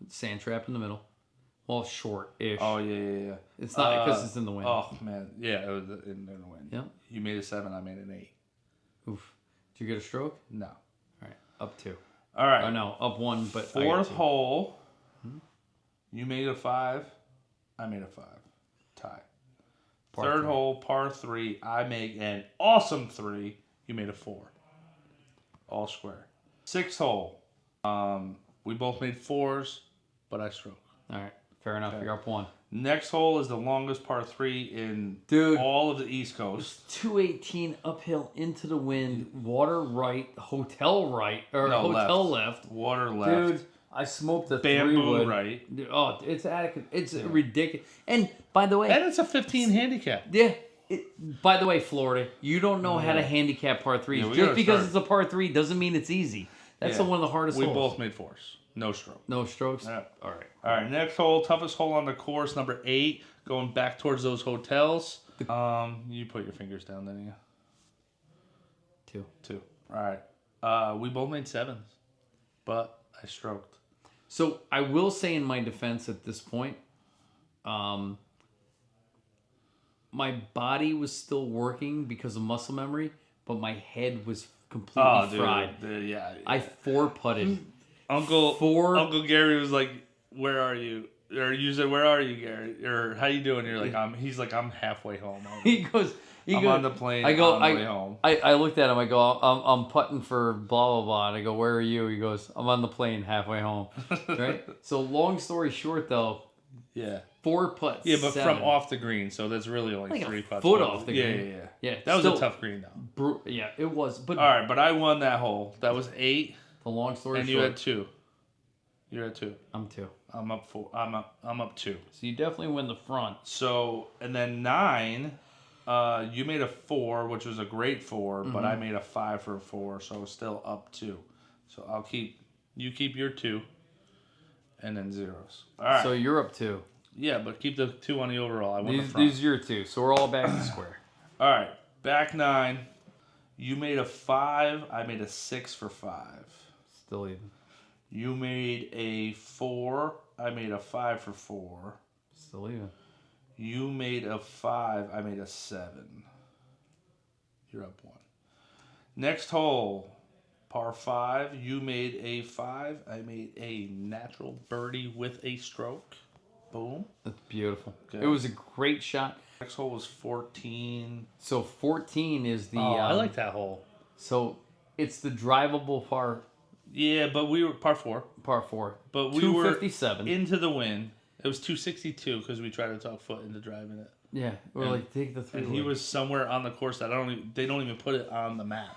Sand trap in the middle. Well, short-ish. Oh, yeah. It's not because it's in the wind. Oh, man. Yeah, it was in the wind. Yep. You made a 7. I made an 8. Oof. Did you get a stroke? No. All right. Up 2. All right. Oh, no. Up 1, but I got Fourth 2. hole. You made a 5. I made a 5. Tie. Third 3. hole, par 3. I make an awesome 3. You made a 4. All square. Sixth hole. We both made 4s, but I stroked. All right. Fair enough. Okay. You're up 1. Next hole is the longest par 3 in all of the East Coast. 218 uphill into the wind, water right, hotel right, or hotel left. Water left. Dude, I smoked a Bamboo 3-wood. right. Oh, it's adequate. It's ridiculous. And by the way, And it's a 15 handicap. yeah. By the way, Florida, you don't know how to handicap par 3s. Yeah, we Just gotta because start. it's a par 3 doesn't mean it's easy. That's one of the hardest We holes. both made 4s. No stroke. No strokes? Yeah. All right. All right, next hole, toughest hole on the course, number 8, going back towards those hotels. You put your fingers down, didn't you? 2. All right. We both made 7s, but I stroked. So I will say in my defense at this point, my body was still working because of muscle memory, but my head was completely fried. Yeah. I 4-putted. Uncle Gary was like, "Where are you?" Or you said, "Where are you, Gary?" Or "How you doing?" You're like, He's like, "I'm halfway home." He goes, I'm on the plane. I go, on the way home. I looked at him. I go, I'm putting for blah blah blah. And I go, "Where are you?" He goes, "I'm on the plane, halfway home." Right. So long story short, though. Yeah. 4 putts. Yeah, but 7. from off the green, so that's really only like 3 a putts. foot off the green. Yeah. That was a tough green, though. Yeah, it was. But all right, but I won that hole. That was 8. The long story and short, you had 2. You had 2. I'm 2. I'm up 4. I'm up 2. So you definitely win the front. So and then 9, you made a 4, which was a great 4, but I made a 5 for a 4, so still up 2. So you keep your 2, and then zeros. All right. So you're up 2. Yeah, but keep the 2 on the overall. I won the front. These are your 2, so we're all back to square. All right, back 9. You made a 5. I made a 6 for 5. Still even. You made a 4. I made a 5 for 4. Still even. You made a 5. I made a 7. You're up 1. Next hole, par 5. You made a 5. I made a natural birdie with a stroke. Boom. That's beautiful. Okay. It was a great shot. Next hole was 14. So 14 is the. I like that hole. So it's the drivable par. Yeah, but we were par 4. Par 4. But we 257. were into the wind. It was 262 because we tried to talk Foot into driving it. Yeah, we're like, take the 3. And he was somewhere on the course that they don't even put it on the map.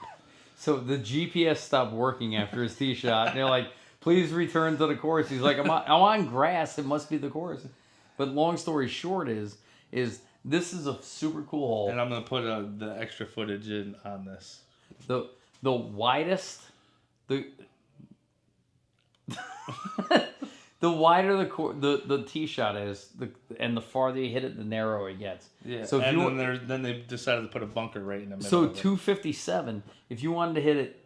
So the GPS stopped working after his tee shot. And they're like, please return to the course. He's like, I'm on grass. It must be the course. But long story short is this is a super cool hole. And I'm going to put the extra footage in on this. The widest, the wider the tee shot is, and the farther you hit it, the narrower it gets. Yeah. So then they decided to put a bunker right in the middle. So of it. 257. If you wanted to hit it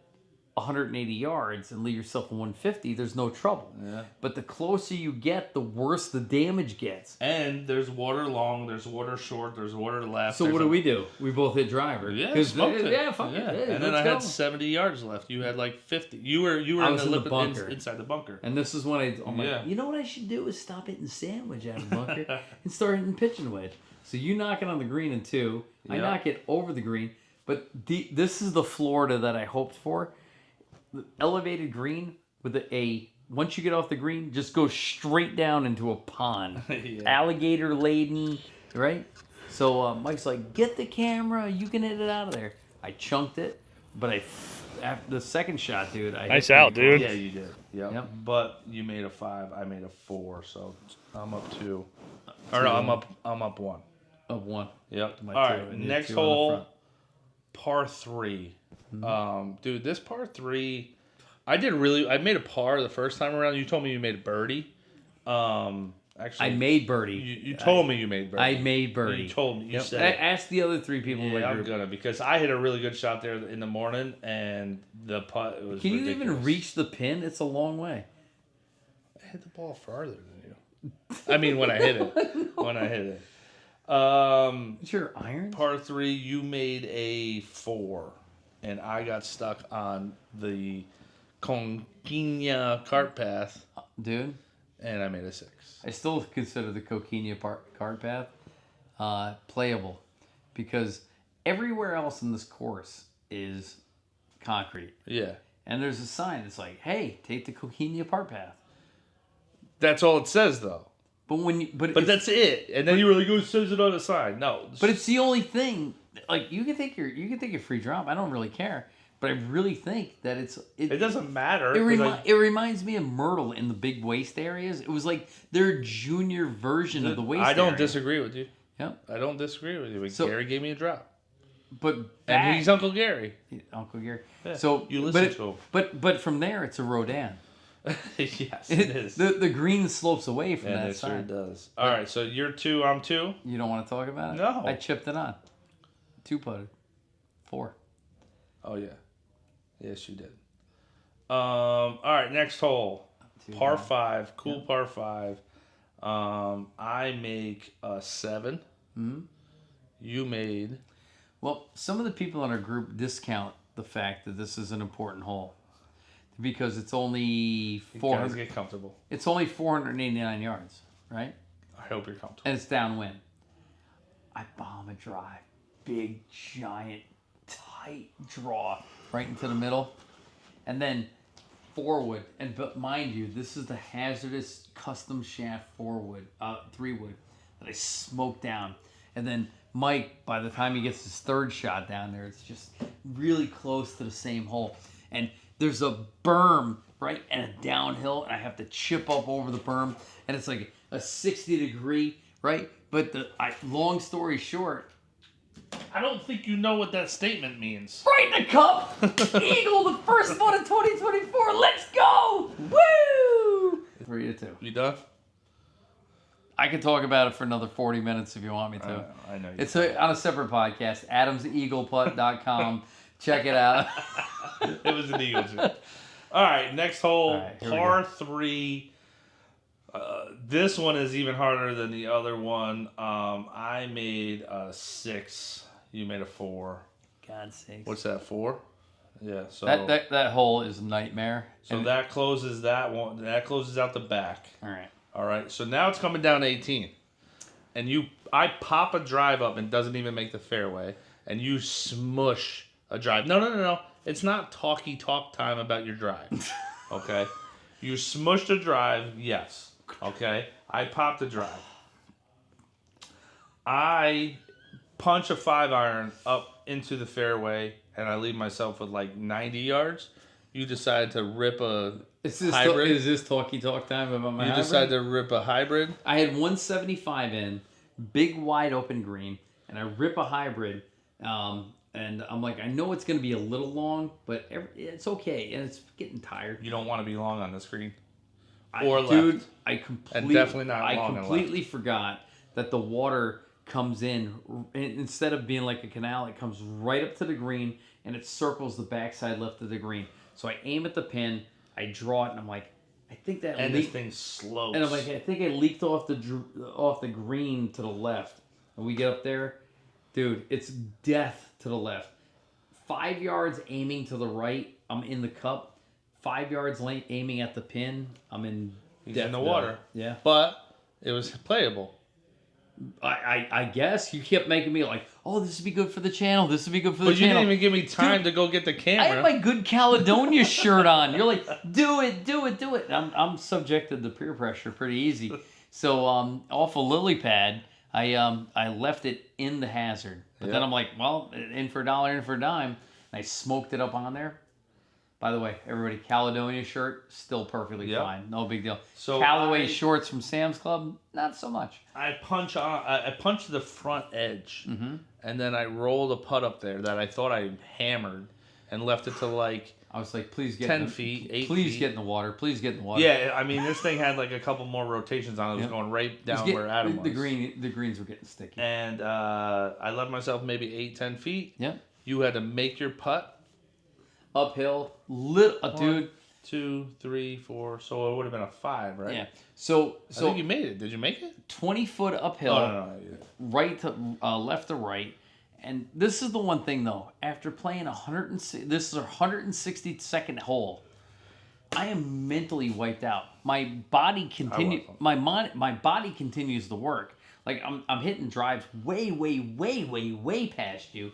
180 yards and leave yourself a 150, there's no trouble. Yeah. But the closer you get, the worse the damage gets. And there's water long, there's water short, there's water left. So what do we do? We both hit driver. Yeah, smoked it. Yeah, fuck it. Hey, and then I go. had 70 yards left. You had like 50. You were I was in the bunker. inside the bunker. And this is when I'm like, you know what I should do is stop hitting sandwich out of the bunker and start hitting pitching wedge. So you knock it on the green in 2. I knock it over the green. But this is the Florida that I hoped for. The elevated green with once you get off the green, just go straight down into a pond. Alligator laden, right? So Mike's like, get the camera, you can hit it out of there. I chunked it, but after the second shot, dude. Nice out, dude. Yeah, you did. Yep. But you made a 5, I made a 4, so I'm up 2. Or no, I'm up 1. Up 1. Yep. All right, next hole, par 3. Dude, this par 3, I made a par the first time around. You told me you made a birdie. Actually, I made birdie. You told me you made birdie. I made birdie. You told me. You said. I asked the other 3 people. Yeah, I'm gonna, because I hit a really good shot there in the morning, and the putt was. Can you ridiculous. even reach the pin? It's a long way. I hit the ball farther than you. I mean, when I hit it. When I hit it. It's your iron? Par 3, you made a 4, and I got stuck on the Conquina cart path. Dude. And I made a 6. I still consider the Coquina cart path playable because everywhere else in this course is concrete. Yeah. And there's a sign that's like, hey, take the Coquina cart path. That's all it says, though. But that's it. And then you were like, "Who says it on the side?" No. But it's the only thing. Like you can take your free drop. I don't really care. But I really think that it doesn't matter. It reminds me of Myrtle in the big waste areas. It was like their junior version of the waste. I don't area. disagree with you. Yep. I don't disagree with you. But So, Gary gave me a drop. And he's Uncle Gary. Uncle Gary. Yeah. So you listen to him. But from there it's a Rodin. Yes, it is. The green slopes away from Yeah, that it sure side. does. All right, so you're 2, I'm 2. You don't want to talk about it? No. I chipped it on. 2 putted. 4. Oh yeah, yes you did. All right, next hole, par 5, cool par 5. I make a 7. Mm-hmm. You made. Well, some of the people in our group discount the fact that this is an important hole because it's only Guys, 400. get comfortable. It's only 489 yards, right? I hope you're comfortable. And it's downwind. I bomb a drive, big, giant, tight draw right into the middle, and then 4-wood. And but mind you, this is the hazardous custom shaft 4-wood, 3-wood that I smoked down, and then Mike, by the time he gets his 3rd shot down there, it's just really close to the same hole. And there's a berm, right, and a downhill, and I have to chip up over the berm, and it's like a 60-degree, right? But long story short, I don't think you know what that statement means. right in the cup, eagle, the first one of 2024. Let's go! Woo! 3-2. You done? I could talk about it for another 40 minutes if you want me to. I know. It's on a separate podcast, adamseagleputt.com. Check it out. It was an Eagles. All right, next hole, All right, here we par go. 3. This one is even harder than the other one. I made a 6. You made a 4. God's sakes. What's that, 4? Yeah. So That hole is a nightmare. so And- that closes that one. That closes out the back. all right. All right. So now it's coming down to 18, and I pop a drive up and doesn't even make the fairway, and you smush a drive. No. It's not talk time about your drive. Okay. You smushed a drive. Yes. Okay. I popped a drive. I punch a 5-iron up into the fairway, and I leave myself with like 90 yards. You decide to rip a hybrid. Is this talk time about my You hybrid? decide to rip a hybrid. I had 175 in, big wide open green, and I rip a hybrid. And I'm like, I know it's going to be a little long, but it's okay. And it's getting tired. You don't want to be long on the screen. Dude, left. I And definitely not I long and completely forgot that the water comes in, instead of being like a canal, it comes right up to the green, and it circles the backside left of the green. So I aim at the pin, I draw it, and I'm like, I think that And this leaked. thing slopes. And I'm like, I think I leaked off the green to the left. And we get up there, dude, it's death to the left. 5 yards aiming to the right, I'm in the cup. 5 yards aiming at the pin, I'm in. He's death in the to water. Yeah. But it was playable. I guess you kept making me like, oh, this would be good for the channel. This would be good for the But you channel. didn't even give me time to go get the I camera. had my good Caledonia shirt on. You're like, do it. And I'm subjected to peer pressure pretty easy. So off a lily pad, I left it in the hazard. But then I'm like, well, in for a dollar, in for a dime. And I smoked it up on there. By the way, everybody, Caledonia shirt, still perfectly fine. No big deal. So Callaway shorts from Sam's Club, not so much. I punched the front edge, and then I rolled a putt up there that I thought I hammered, and left it to like I was like, please get 10 feet, 8 Please feet. get in the water. Please get in the water. Yeah, I mean this thing had like a couple more rotations on it. It was going right down where Adam was. The greens were getting sticky. And I left myself maybe 8-10 feet. Yeah. You had to make your putt. Uphill, dude. 2, 3, 4. So it would have been a 5, right? Yeah. So I think you made it. Did you make it? 20-foot uphill, No. right to left to right. And this is the one thing though. After playing this is our 162nd hole. I am mentally wiped out. My body my body continues to work. Like I'm hitting drives way past you.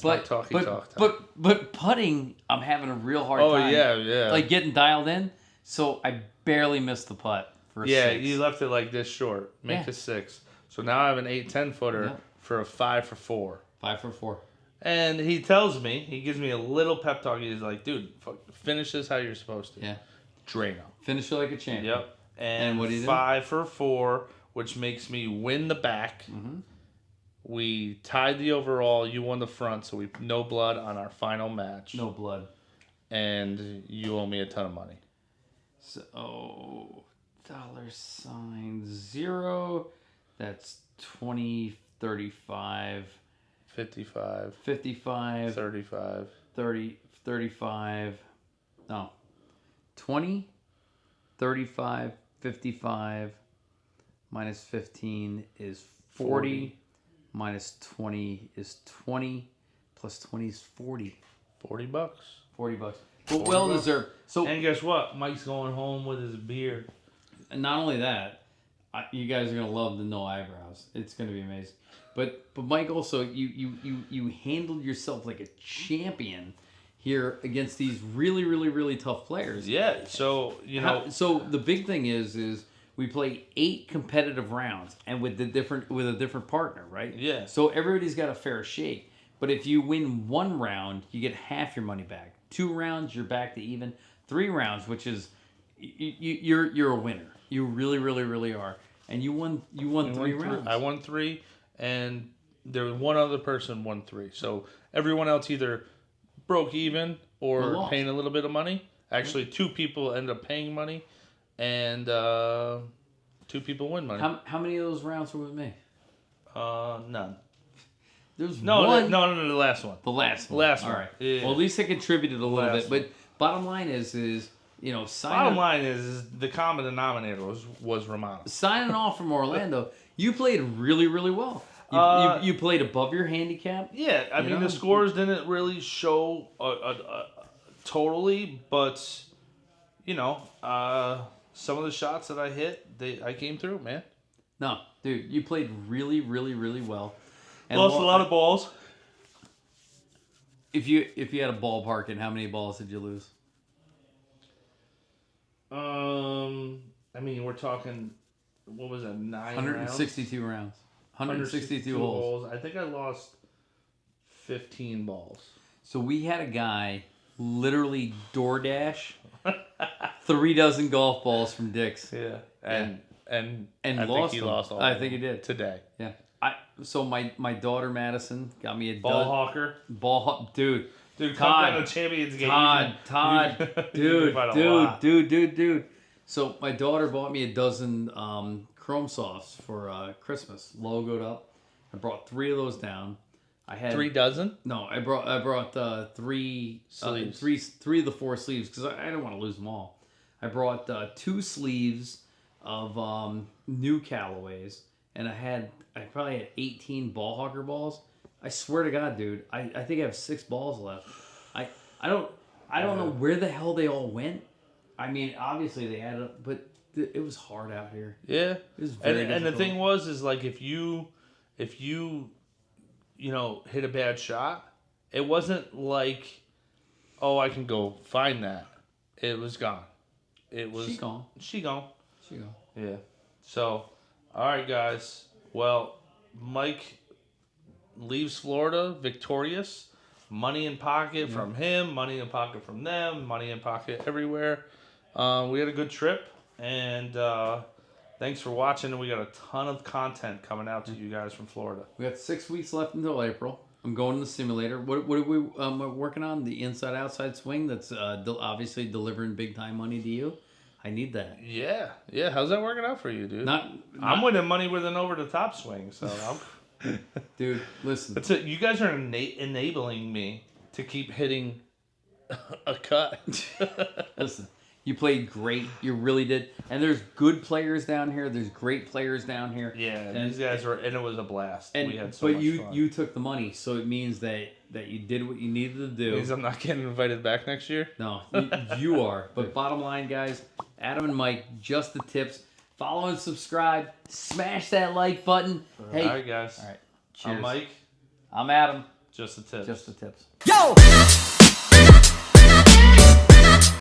But putting, I'm having a real hard Oh, time. yeah. Like getting dialed in. So I barely missed the putt for a 6. You left it like this short. Make a 6. So now I have an 8-10 footer for a 5 for 4. 5 for 4. And he tells me, he gives me a little pep talk. He's like, dude, finish this how you're supposed to. Yeah. Drano. Finish it like a champion. Yep. And what do you do? 5 for 4, which makes me win the back. Mm-hmm. We tied the overall. You won the front, so we no blood on our final match. No blood. And you owe me a ton of money. So $0. That's 20, 35, 55, 55, 35. 30, 35. No. 20, 35, 55 minus 15 is 40. Minus 20 is 20. Plus 20 is 40. $40. $40. But well deserved. So, And guess what? Mike's going home with his beard. and not only that, you guys are gonna love the no eyebrows. It's gonna be amazing. But Mike, also you handled yourself like a champion here against these really, really, really tough players. Yeah. So So the big thing is we play 8 competitive rounds, and with a different partner, right? Yeah. So everybody's got a fair shake. But if you win 1 round, you get half your money back. 2 rounds, you're back to even. 3 rounds, which is you're a winner. You really, really, really are. And you won 3 rounds. I won 3, and there was one other person won 3. So everyone else either broke even or paying a little bit of money. Actually, 2 people end up paying money, and 2 people win money. How many of those rounds were with me? None. There's No, one. no, the last one. The last one. Last All one. right. Yeah. Well, at least I contributed a little Last bit. But bottom line is sign Bottom line is the common denominator was Romano. signing off from Orlando. You played really, really well. You played above your handicap. Yeah, I mean, the scores didn't really show totally, but some of the shots that I hit, I came through, man. No, dude, you played really, really, really well. And Lost a lot of balls. If you had a ballpark, and how many balls did you lose? I mean, we're talking, what was that, 9 162 rounds. 162 holes. I think I lost 15 balls. So we had a guy literally DoorDash 3 dozen golf balls from Dick's. Yeah, and I lost think he them. lost all. I of think them he did today. Yeah. So my daughter Madison got me a Ball hawker, dude. dude, Todd, come down to Champions game. Todd, dude. So my daughter bought me a dozen Chrome Softs for Christmas, logoed up. I brought 3 of those down. I had 3 dozen. No, I brought 3 sleeves. 3 of the 4 sleeves because I didn't want to lose them all. I brought 2 sleeves of new Callaways, and I probably had 18 ball hawker balls. I swear to God, dude, I think I have 6 balls left. I don't know where the hell they all went. I mean, obviously they added up, but it was hard out here. Yeah, It was very and the difficult. thing was like if you hit a bad shot, it wasn't like, oh, I can go find that. It was gone. It was She gone. Yeah. So, all right, guys. Well, Mike leaves Florida victorious. Money in pocket from him, money in pocket from them, money in pocket everywhere. We had a good trip, and thanks for watching. And we got a ton of content coming out to you guys from Florida. We got 6 weeks left until April. I'm going to the simulator. What are we working on? The inside-outside swing that's obviously delivering big-time money to you. I need that. Yeah. How's that working out for you, dude? I'm winning money with an over-the-top swing, so dude, listen. That's it. You guys are enabling me to keep hitting a cut. Listen, you played great. You really did. And there's good players down here. There's great players down here. Yeah, and these guys were, and it was a blast. And, we had so much fun. You took the money, so it means that you did what you needed to do. It means I'm not getting invited back next year? No, you are. But bottom line, guys, Adam and Mike, just the tips. Follow and subscribe. Smash that like button. Hey. All right, guys. All right. Cheers. I'm Mike. I'm Adam. Just the tips. Just the tips. Yo!